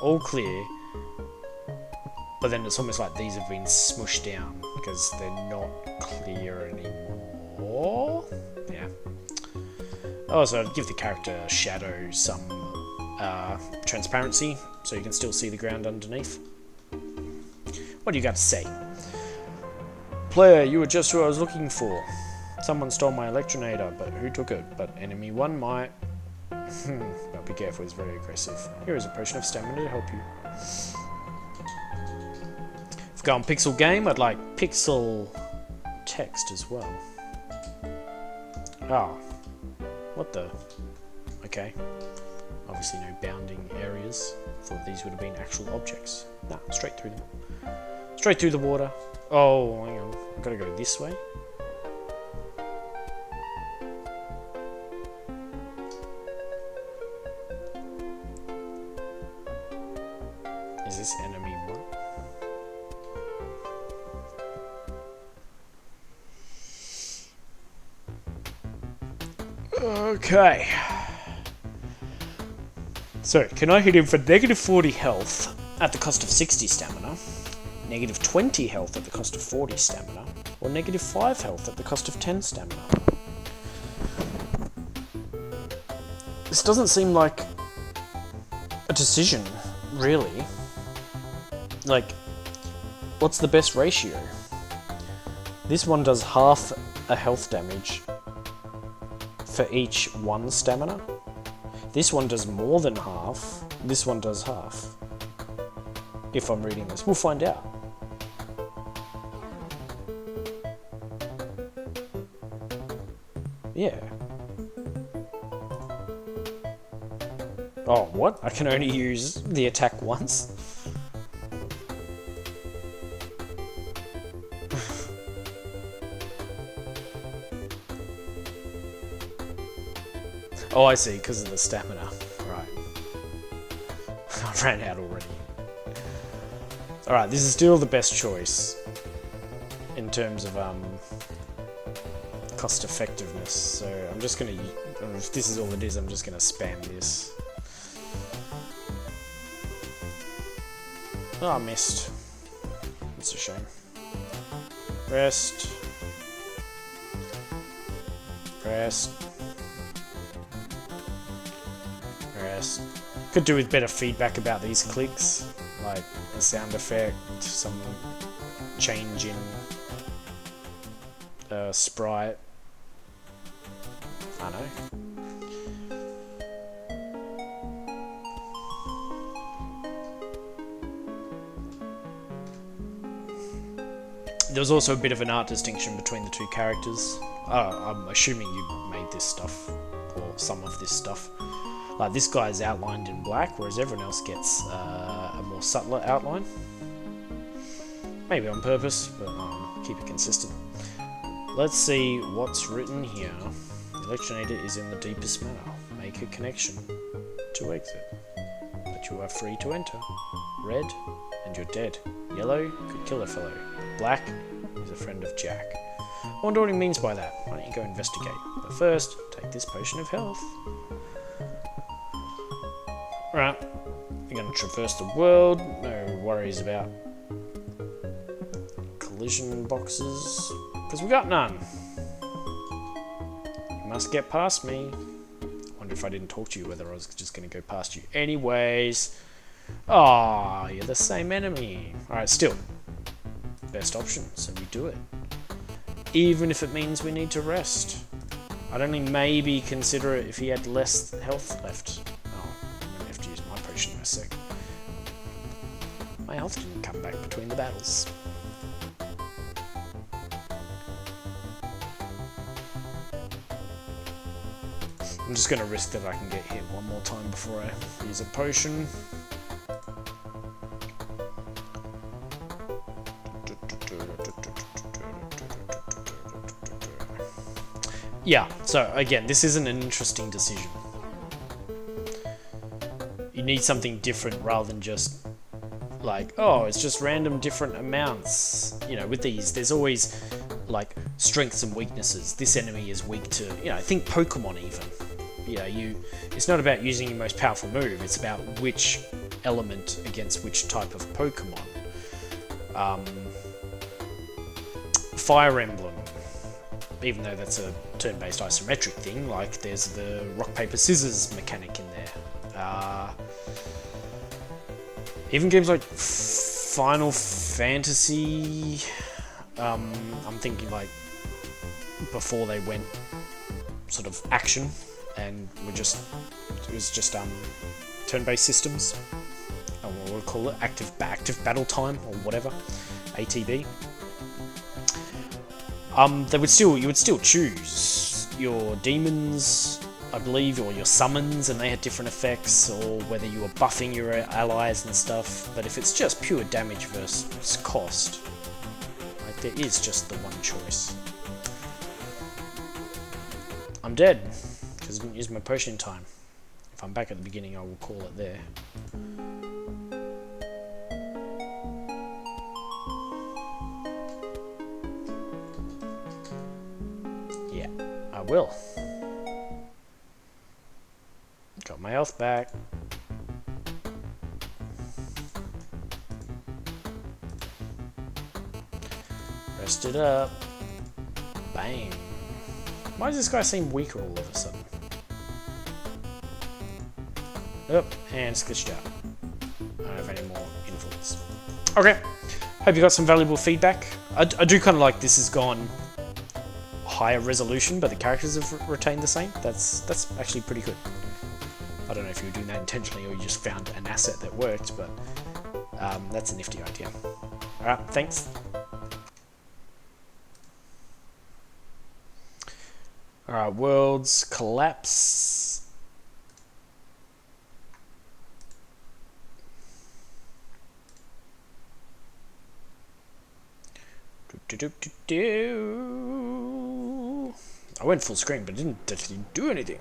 all clear, But then it's almost like these have been smushed down because they're not clear anymore. Yeah. Also, give the character Shadow some transparency so you can still see the ground underneath. What do you got to say? Player, you were just who I was looking for. Someone stole my Electronator, but who took it? But enemy one might. But be careful, it's very aggressive. Here is a potion of stamina to help you. If I go on Pixel Game, I'd like Pixel Text as well. Ah. What the? Okay. Obviously no bounding areas. Thought these would have been actual objects. Nah, straight through them. Straight through the water. Oh, hang on. I've got to go this way. Is this enemy one? Okay. So, can I hit him for negative 40 health at the cost of 60 stamina, negative 20 health at the cost of 40 stamina, or negative 5 health at the cost of 10 stamina? This doesn't seem like a decision, really. Like, what's the best ratio? This one does half a health damage for each 1 stamina. This one does more than half. This one does half. If I'm reading this, we'll find out. Yeah. Oh, what? I can only use the attack once? Oh, I see, because of the stamina. Right. I ran out already. Alright, this is still the best choice in terms of cost effectiveness. So I'm just going to, if this is all it is, I'm just going to spam this. Oh, I missed. It's a shame. Rest. Rest. Rest. Could do with better feedback about these clicks, like a sound effect, some change in sprite. I don't know. There was also a bit of an art distinction between the two characters. I'm assuming you made this stuff, or some of this stuff. Like, this guy is outlined in black, whereas everyone else gets a more subtler outline. Maybe on purpose, but keep it consistent. Let's see what's written here. The Electronator is in the deepest manner. Make a connection to exit. But you are free to enter. Red, and you're dead. Yellow could kill a fellow. Black is a friend of Jack. I wonder what he means by that. Why don't you go investigate? But first, take this potion of health. Right, you're going to traverse the world. No worries about collision boxes, because we got none. You must get past me. I wonder if I didn't talk to you, whether I was just going to go past you. Anyways. Ah, you're the same enemy. Alright, still. Best option, so we do it. Even if it means we need to rest. I'd only maybe consider it if he had less health left. Oh, I'm going to have to use my potion in a sec. My health didn't come back between the battles. I'm just going to risk that I can get hit one more time before I use a potion. Yeah, so again, this isn't an interesting decision. You need something different rather than just like, oh, it's just random different amounts. You know, with these, there's always like strengths and weaknesses. This enemy is weak to, you know, think Pokemon even. You know, it's not about using your most powerful move, it's about which element against which type of Pokemon. Fire Emblem, even though that's a turn-based isometric thing, like there's the rock paper scissors mechanic in there. Even games like Final Fantasy, I'm thinking like before they went sort of action and it was just turn-based systems. What we'll call it, active battle time or whatever, ATB. You would still choose your demons, I believe, or your summons, and they had different effects, or whether you were buffing your allies and stuff. But if it's just pure damage versus cost, like there is just the one choice. I'm dead because I didn't use my potion in time. If I'm back at the beginning, I will call it there. Yeah, I will. Got my health back. Rest it up. Bang. Why does this guy seem weaker all of a sudden? Oh, and it's glitched out. I don't have any more influence. Okay. Hope you got some valuable feedback. I do kind of like this has gone higher resolution, but the characters have retained the same. That's actually pretty good. I don't know if you were doing that intentionally or you just found an asset that worked, but that's a nifty idea. Alright, thanks. Alright, worlds collapse. I went full screen, but it didn't actually do anything.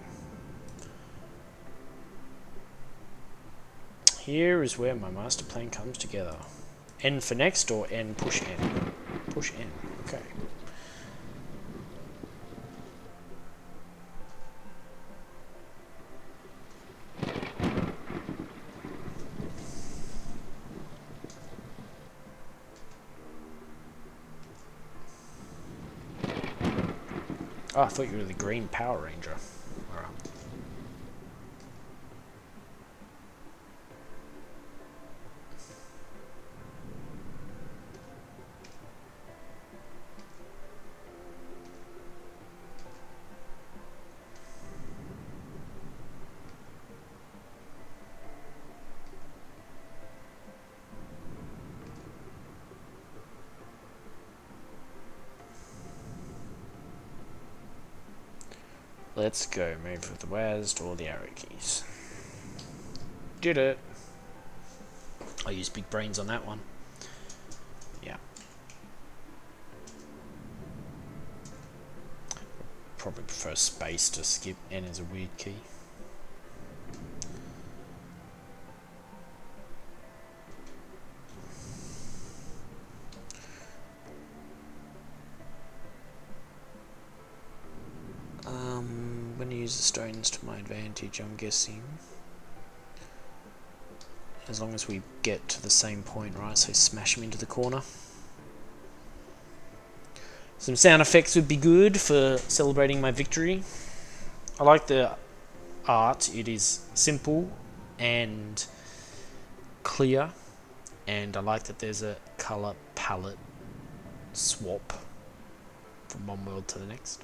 Here is where my master plan comes together. N for next, or N push N? Push N, okay. Oh, I thought you were the green Power Ranger. Alright. Let's go. Move with the WASD or the arrow keys. Did it. I used big brains on that one. Yeah. Probably prefer space to skip. N is a weird key. I'm going to use the stones to my advantage, I'm guessing. As long as we get to the same point, right? So smash him into the corner. Some sound effects would be good for celebrating my victory. I like the art. It is simple and clear. And I like that there's a colour palette swap from one world to the next.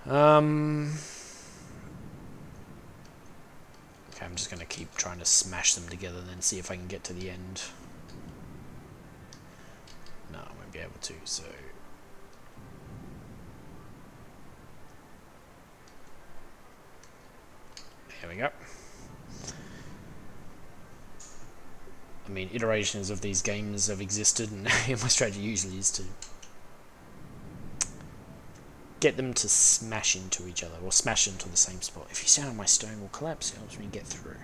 Okay, I'm just going to keep trying to smash them together and then see if I can get to the end. No, I won't be able to, so... There we go. I mean, iterations of these games have existed, and my strategy usually is to get them to smash into each other, or smash into the same spot. If you stand on my stone will collapse, it helps me get through.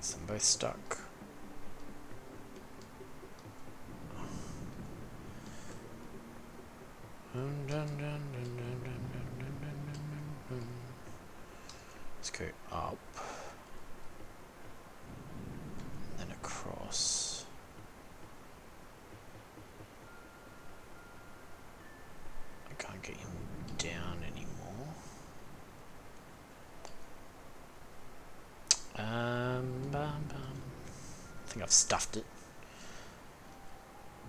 So I'm both stuck. Let's go up. Then across. I can't get him down anymore. I think I've stuffed it.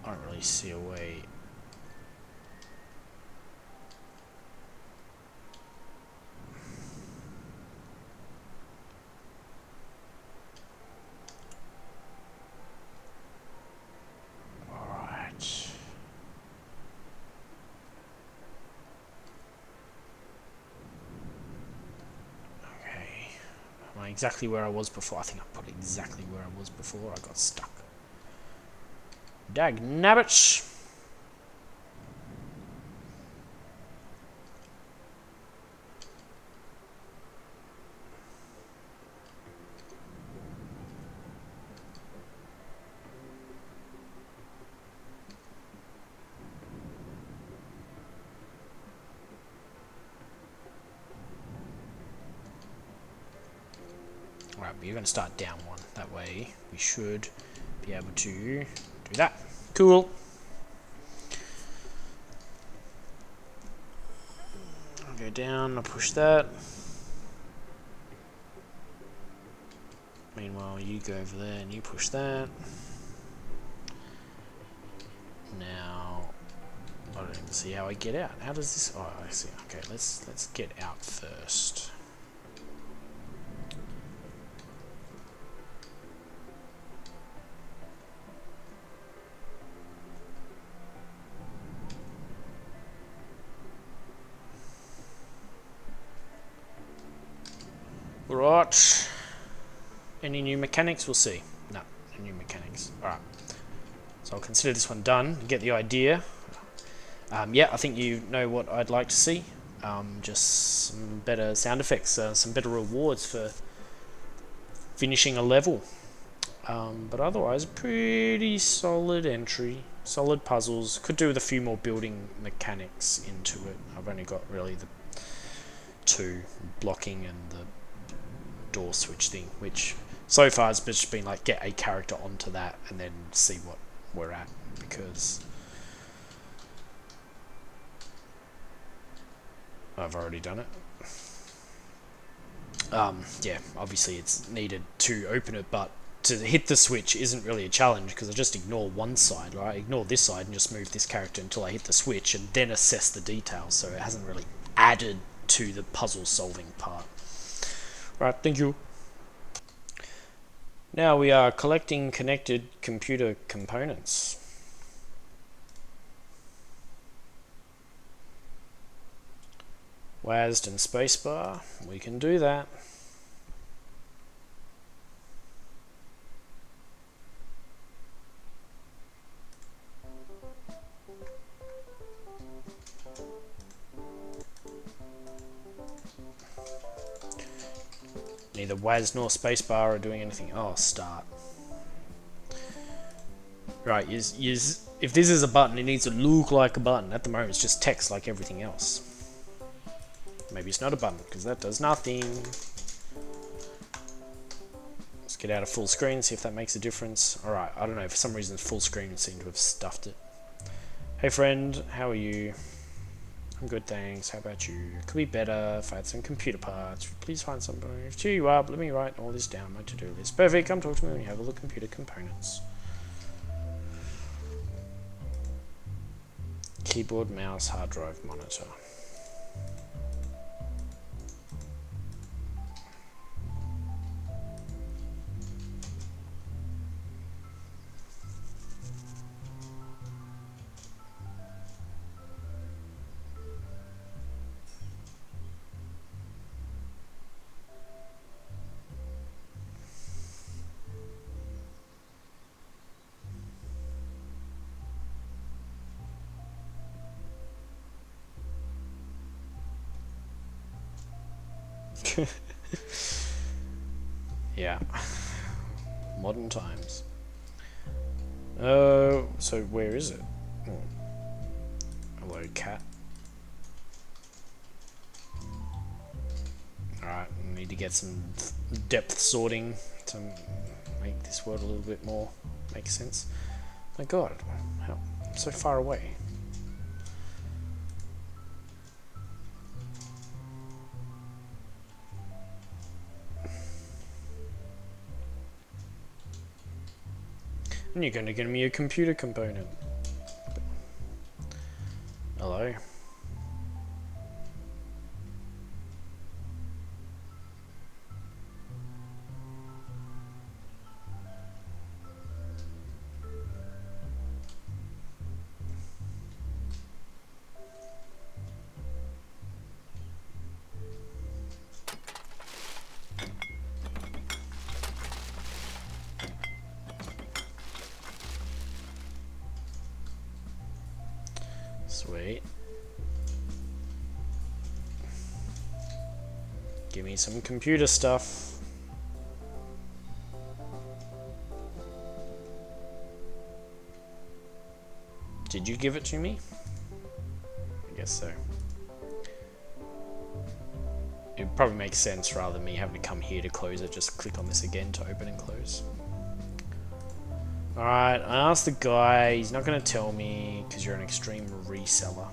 I don't really see a way. Alright. Okay. Am I exactly where I was before? I think I put exactly where I was before. I got stuck. Dagnabbit! Alright, but you're going to start down one. That way we should be able to do that. Cool. I'll go down, I'll push that. Meanwhile, you go over there and you push that. Now, I don't even see how I get out. How does this... Oh, I see. Okay, let's get out first. Right. Any new mechanics? We'll see. No, no new mechanics. Alright. So I'll consider this one done. Get the idea. Yeah, I think you know what I'd like to see. Just some better sound effects, some better rewards for finishing a level. But otherwise, pretty solid entry. Solid puzzles. Could do with a few more building mechanics into it. I've only got really the 2, blocking and the door switch thing, which so far has just been like get a character onto that and then see what we're at, because I've already done it. Yeah, obviously it's needed to open it, but to hit the switch isn't really a challenge because I just ignore one side, right? Ignore this side and just move this character until I hit the switch and then assess the details, so it hasn't really added to the puzzle solving part. Right, thank you. Now we are collecting connected computer components. WASD and spacebar, we can do that. Neither WASD nor spacebar are doing anything. Oh, start. Right, if this is a button, it needs to look like a button. At the moment, it's just text like everything else. Maybe it's not a button, because that does nothing. Let's get out of full screen, see if that makes a difference. Alright, I don't know, for some reason full screen seemed to have stuffed it. Hey friend, how are you? I'm good, thanks. How about you? Could be better if I had some computer parts. Please find some. Cheer you up. Let me write all this down. My to-do list. Perfect. Come talk to me when you have all the computer components. Keyboard, mouse, hard drive, monitor. Yeah. Modern times. So where is it? Oh. Hello, cat. Alright, we need to get some depth sorting to make this world a little bit more make sense. My god, how so far away? And you're going to give me a computer component. Hello. Sweet. Give me some computer stuff. Did you give it to me? I guess so. It probably makes sense rather than me having to come here to close it, just click on this again to open and close. Alright, I asked the guy, he's not going to tell me because you're an extreme reseller.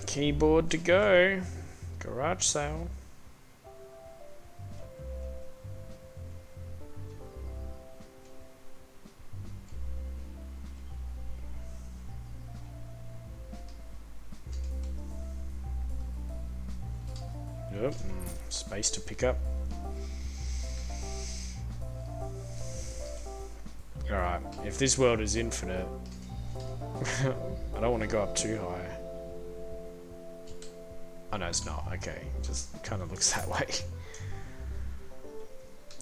Keyboard to go. Garage sale. Yep, space to pick up. Alright, if this world is infinite, I don't want to go up too high. Oh no, it's not. Okay, it just kind of looks that way.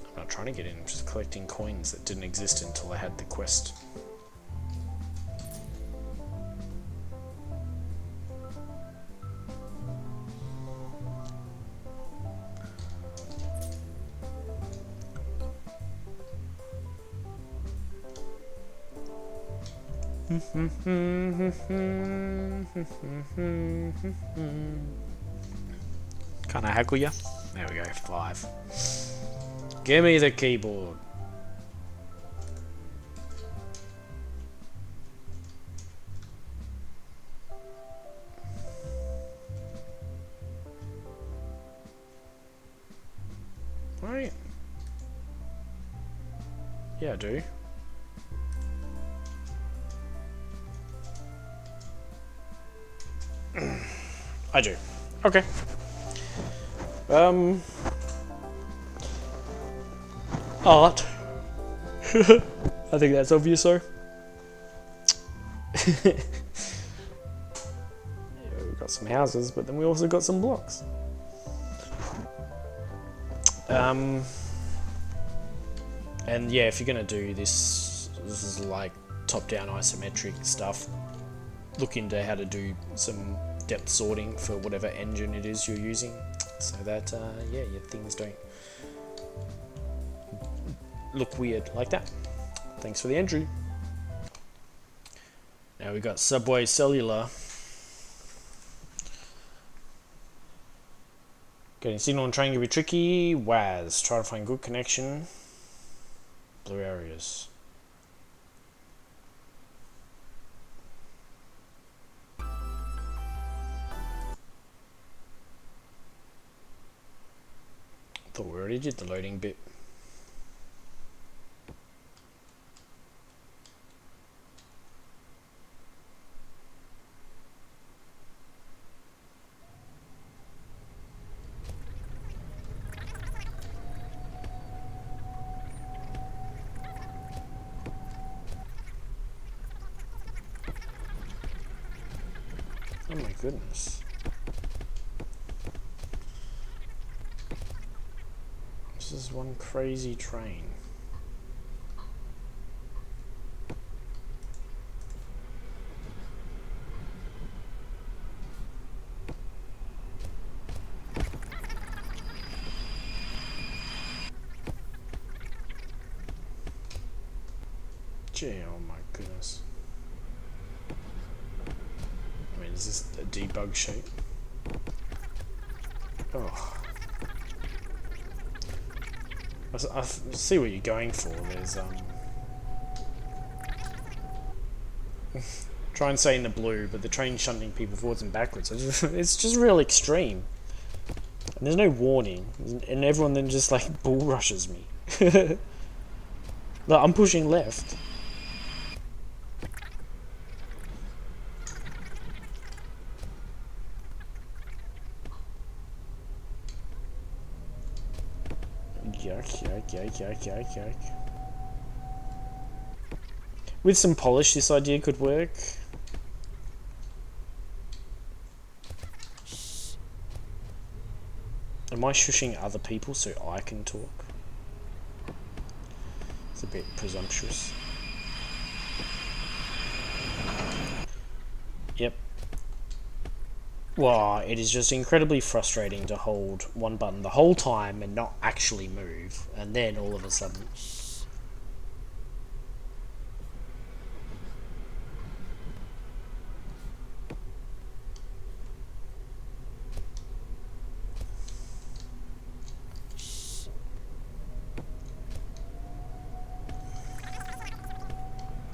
I'm not trying to get in, I'm just collecting coins that didn't exist until I had the quest. Can I haggle you? There we go, 5. Give me the keyboard. Right. Yeah, I do. I do. Okay. Art. I think that's obvious, though. Yeah, we've got some houses, but then we also got some blocks. And yeah, if you're gonna do this, this is like top-down isometric stuff. Look into how to do some depth sorting for whatever engine it is you're using, so that yeah, your things don't look weird like that. Thanks for the entry. Now we got Subway Cellular. Getting signal on train can be tricky. WAS. Try to find good connection. Blue areas. Thought we already did the loading bit. Oh my goodness. is one crazy train. Gee, oh my goodness. I mean, is this a debug shape? Oh. I see what you're going for. There's try and stay in the blue, but the train's shunting people forwards and backwards. It's just real extreme. And there's no warning, and everyone then just like bull rushes me. Look, I'm pushing left. Yuck, yuck, yuck, yuck, yuck, yuck. With some polish, this idea could work. Am I shushing other people so I can talk? It's a bit presumptuous. Yep. Wow, it is just incredibly frustrating to hold one button the whole time and not actually move, and then all of a sudden...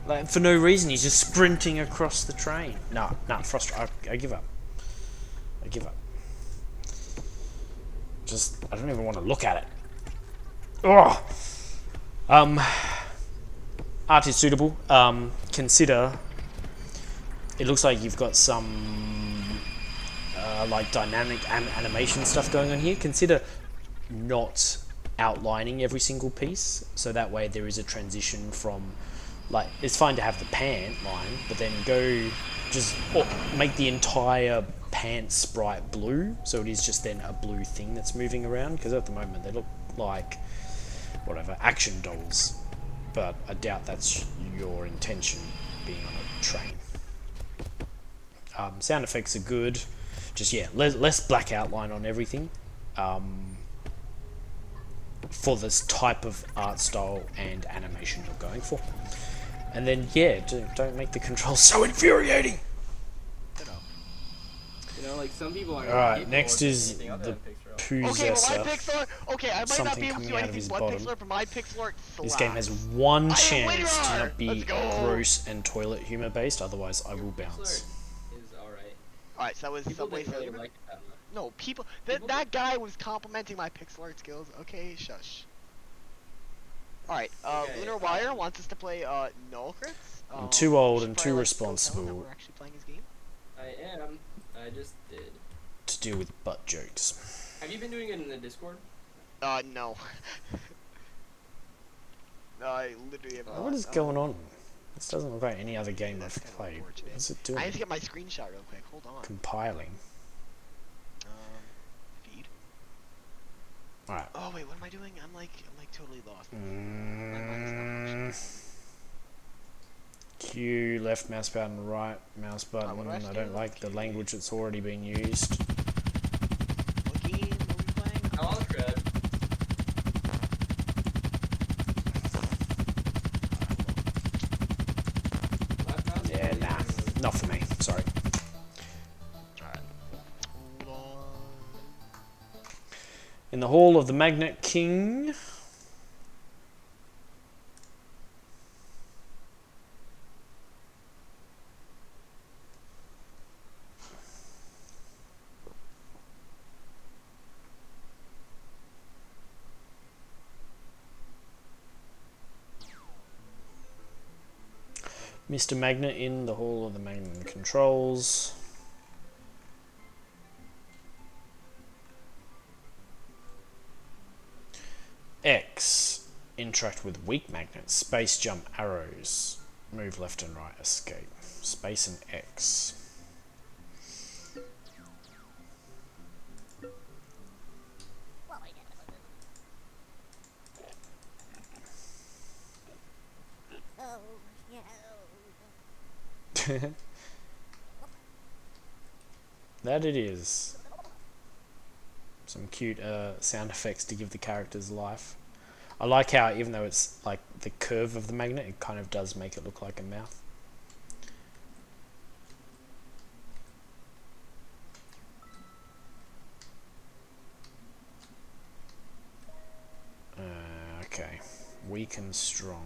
Like, for no reason, he's just sprinting across the train. Nah, I give up. I give up. Just, I don't even want to look at it. Oh! Art is suitable. Consider... It looks like you've got some... like, dynamic animation stuff going on here. Consider not outlining every single piece, so that way there is a transition from... Like, it's fine to have the pant line, but then go just make the entire pant sprite blue, so it is just then a blue thing that's moving around, because at the moment they look like, whatever, action dolls. But I doubt that's your intention, being on a train. Sound effects are good. Just, yeah, less black outline on everything. For this type of art style and animation you're going for. And then, yeah, don't make the controls so infuriating! You know, like some people are. Alright, next is the Possessor. Okay, I might not be able to do anything but bottom. Pixel, but my Pixel art slaps. This game has one chance to not be Let's go. gross and toilet humor based, otherwise I will bounce. Is alright. Alright, so that was People Subway didn't really Surfer. like it that much. No, that guy was complimenting my pixel art skills. Okay, shush. Alright, Okay, Lunar Wire wants us to play, Null Crits. I'm too old we should and probably, too like, responsible tell him that we're actually playing his game. I am. I just did. to deal with butt jokes. Have you been doing it in the Discord? No. No, I literally have not. What is going on? This doesn't look like any other game That's I've kinda played. unfortunate. What's it I doing? need to get my screenshot real quick. Hold on. Compiling. Feed. Alright. Oh wait, what am I doing? I'm like totally lost. Q, left mouse button, right mouse button. what do I have to I don't do? like the language that's already been used. What game are we playing? I'm on Tread. Yeah, nah. Not for me. Sorry. Alright. Hold on. In the Hall of the Magnet King. Mr. Magnet in the Hall of the Magnet Controls. X. Interact with weak magnets. Space jump arrows. Move left and right. Escape. Space and X. That it is. Some cute sound effects to give the characters life. I like how even though it's like the curve of the magnet, it kind of does make it look like a mouth. Okay, weak and strong.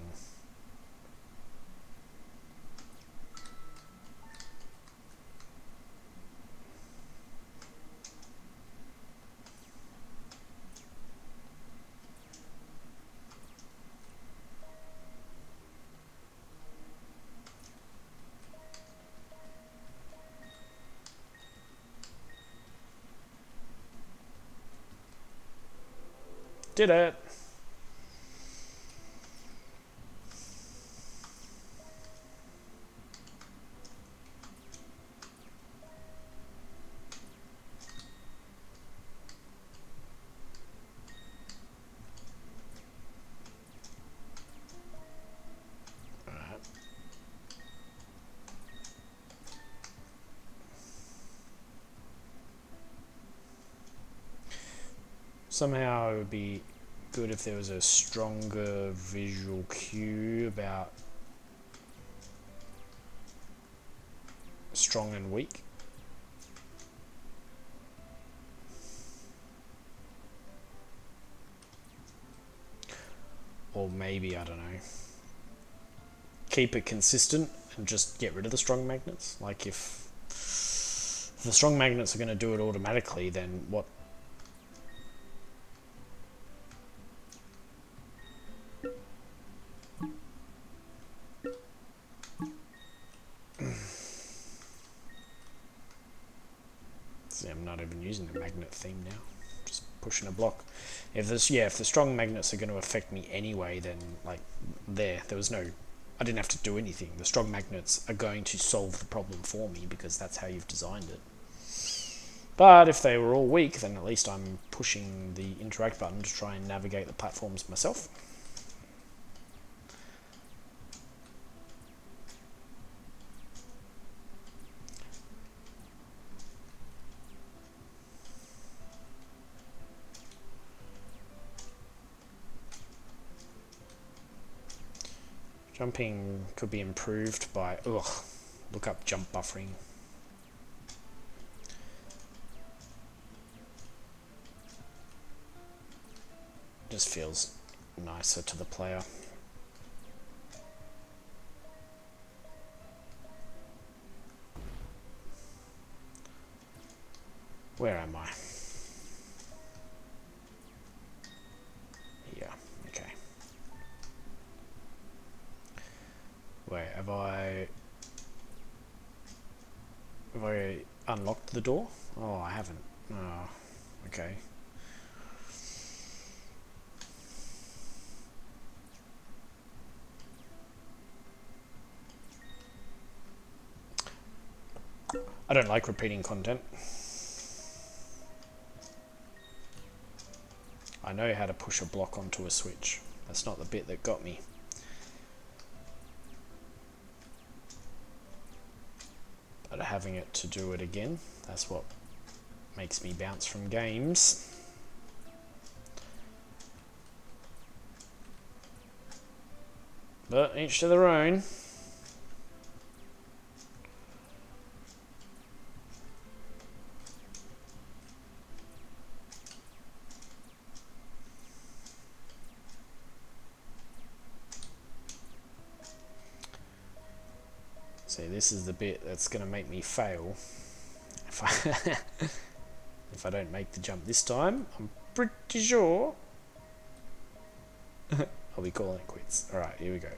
Did it! Somehow it would be good if there was a stronger visual cue about strong and weak. Or maybe, I don't know, keep it consistent and just get rid of the strong magnets. Like if the strong magnets are going to do it automatically, then what? See, I'm not even using the magnet theme now. Just pushing a block. If the strong magnets are going to affect me anyway, then like there was no, I didn't have to do anything. The strong magnets are going to solve the problem for me because that's how you've designed it. But if they were all weak, then at least I'm pushing the interact button to try and navigate the platforms myself. Jumping could be improved by, look up jump buffering. Just feels nicer to the player. Where am I? Yeah, okay. Wait, have I unlocked the door? Oh, I haven't. Oh, okay. I don't like repeating content. I know how to push a block onto a switch. That's not the bit that got me. But having it to do it again, that's what makes me bounce from games. But each to their own. See, this is the bit that's going to make me fail. If I don't make the jump this time, I'm pretty sure I'll be calling it quits. Alright, here we go.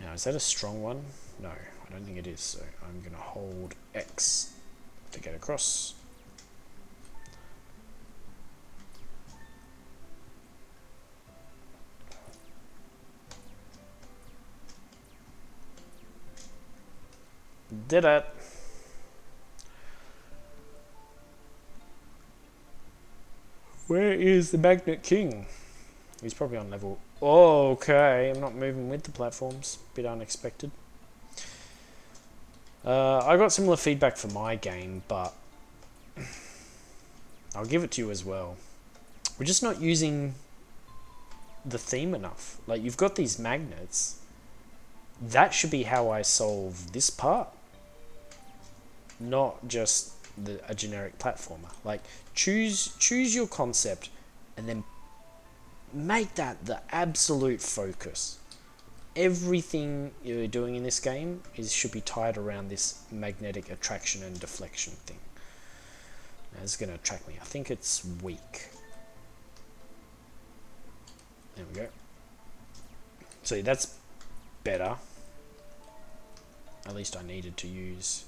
Now, is that a strong one? No, I don't think it is. So I'm going to hold X to get across. Did it. Where is the Magnet King? He's probably on level... Oh, okay. I'm not moving with the platforms. Bit unexpected. I got similar feedback for my game, but I'll give it to you as well. We're just not using the theme enough. Like, you've got these magnets. That should be how I solve this part. Not just a generic platformer. Like, choose your concept and then make that the absolute focus. Everything you're doing in this game should be tied around this magnetic attraction and deflection thing. Now, it's going to attract me. I think it's weak. There we go. See, that's better. At least I needed to use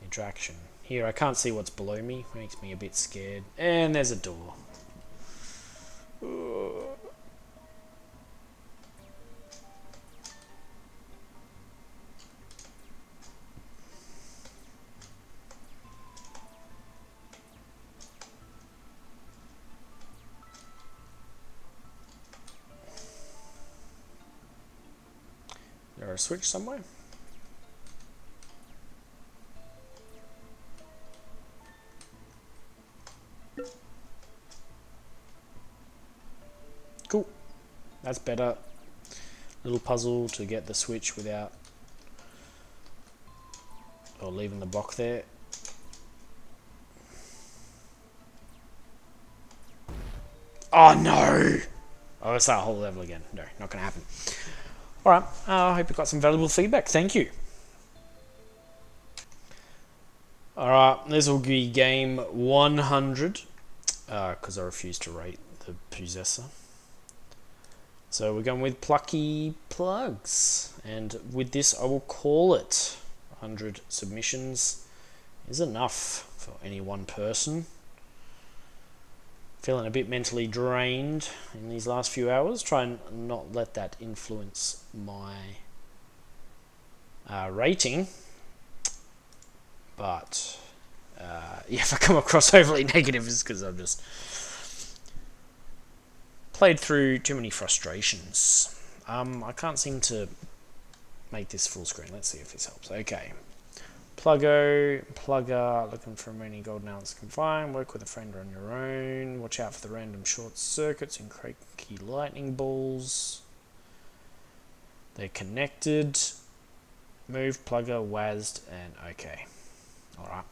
interaction. Here, I can't see what's below me. Makes me a bit scared. And there's a door. There a switch somewhere? Cool. That's better. Little puzzle to get the switch without... or leaving the block there. Oh no! Oh, it's that whole level again. No, not gonna happen. Alright, I hope you got some valuable feedback. Thank you. Alright, this will be game 100. Because I refuse to rate the possessor. So we're going with Plucky Plugs. And with this, I will call it 100 submissions is enough for any one person. Feeling a bit mentally drained in these last few hours. Try and not let that influence my rating. But yeah, if I come across overly negative, it's because I've just played through too many frustrations. I can't seem to make this full screen. Let's see if this helps. Okay. Plugger, looking for many golden ounces can find. Work with a friend or on your own. Watch out for the random short circuits and cranky lightning balls. They're connected. Move, plugger, WASD, and okay. Alright.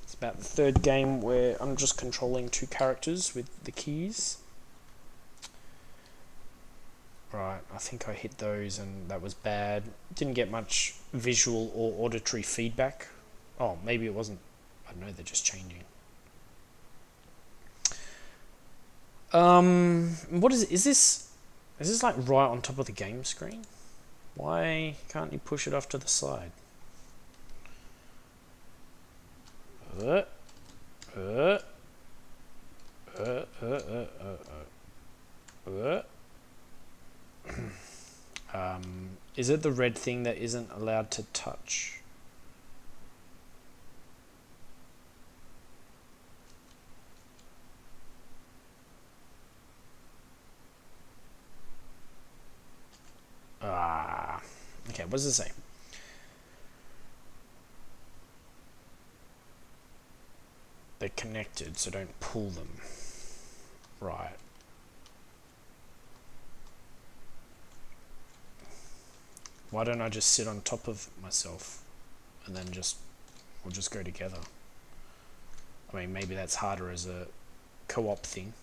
It's about the third game where I'm just controlling two characters with the keys. Right, I think I hit those and that was bad. Didn't get much visual or auditory feedback. Oh, maybe it wasn't. I don't know, they're just changing. What is it? Is this like right on top of the game screen? Why can't you push it off to the side? Is it the red thing that isn't allowed to touch? Okay, what does it say? They're connected, so don't pull them. Right. Why don't I just sit on top of myself and then we'll just go together? I mean, maybe that's harder as a co-op thing,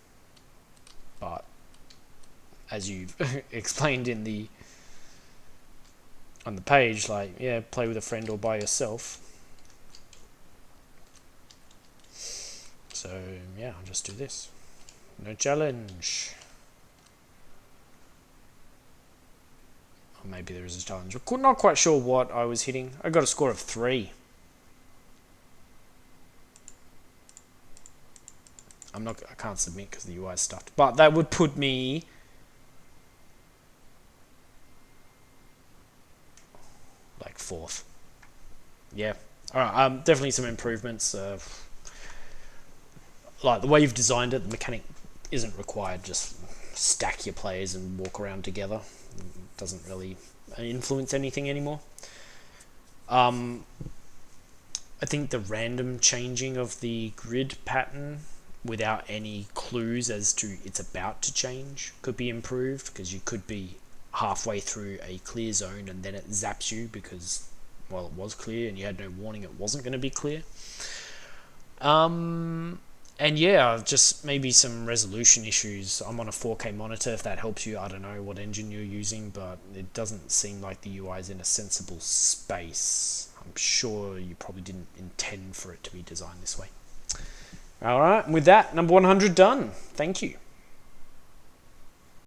but as you've explained on the page, like, yeah, play with a friend or by yourself. So yeah, I'll just do this. No challenge. Or maybe there is a challenge. Not quite sure what I was hitting. I got a score of 3. I can't submit because the UI is stuffed. But that would put me like 4th. Yeah. Alright, definitely some improvements. Like the way you've designed it, the mechanic isn't required, just stack your players and walk around together. It doesn't really influence anything anymore. I think the random changing of the grid pattern without any clues as to it's about to change could be improved, because you could be halfway through a clear zone and then it zaps you because, well, it was clear and you had no warning it wasn't going to be clear. And yeah, just maybe some resolution issues. I'm on a 4K monitor, if that helps you. I don't know what engine you're using, but it doesn't seem like the UI is in a sensible space. I'm sure you probably didn't intend for it to be designed this way. Alright, with that, number 100 done. Thank you.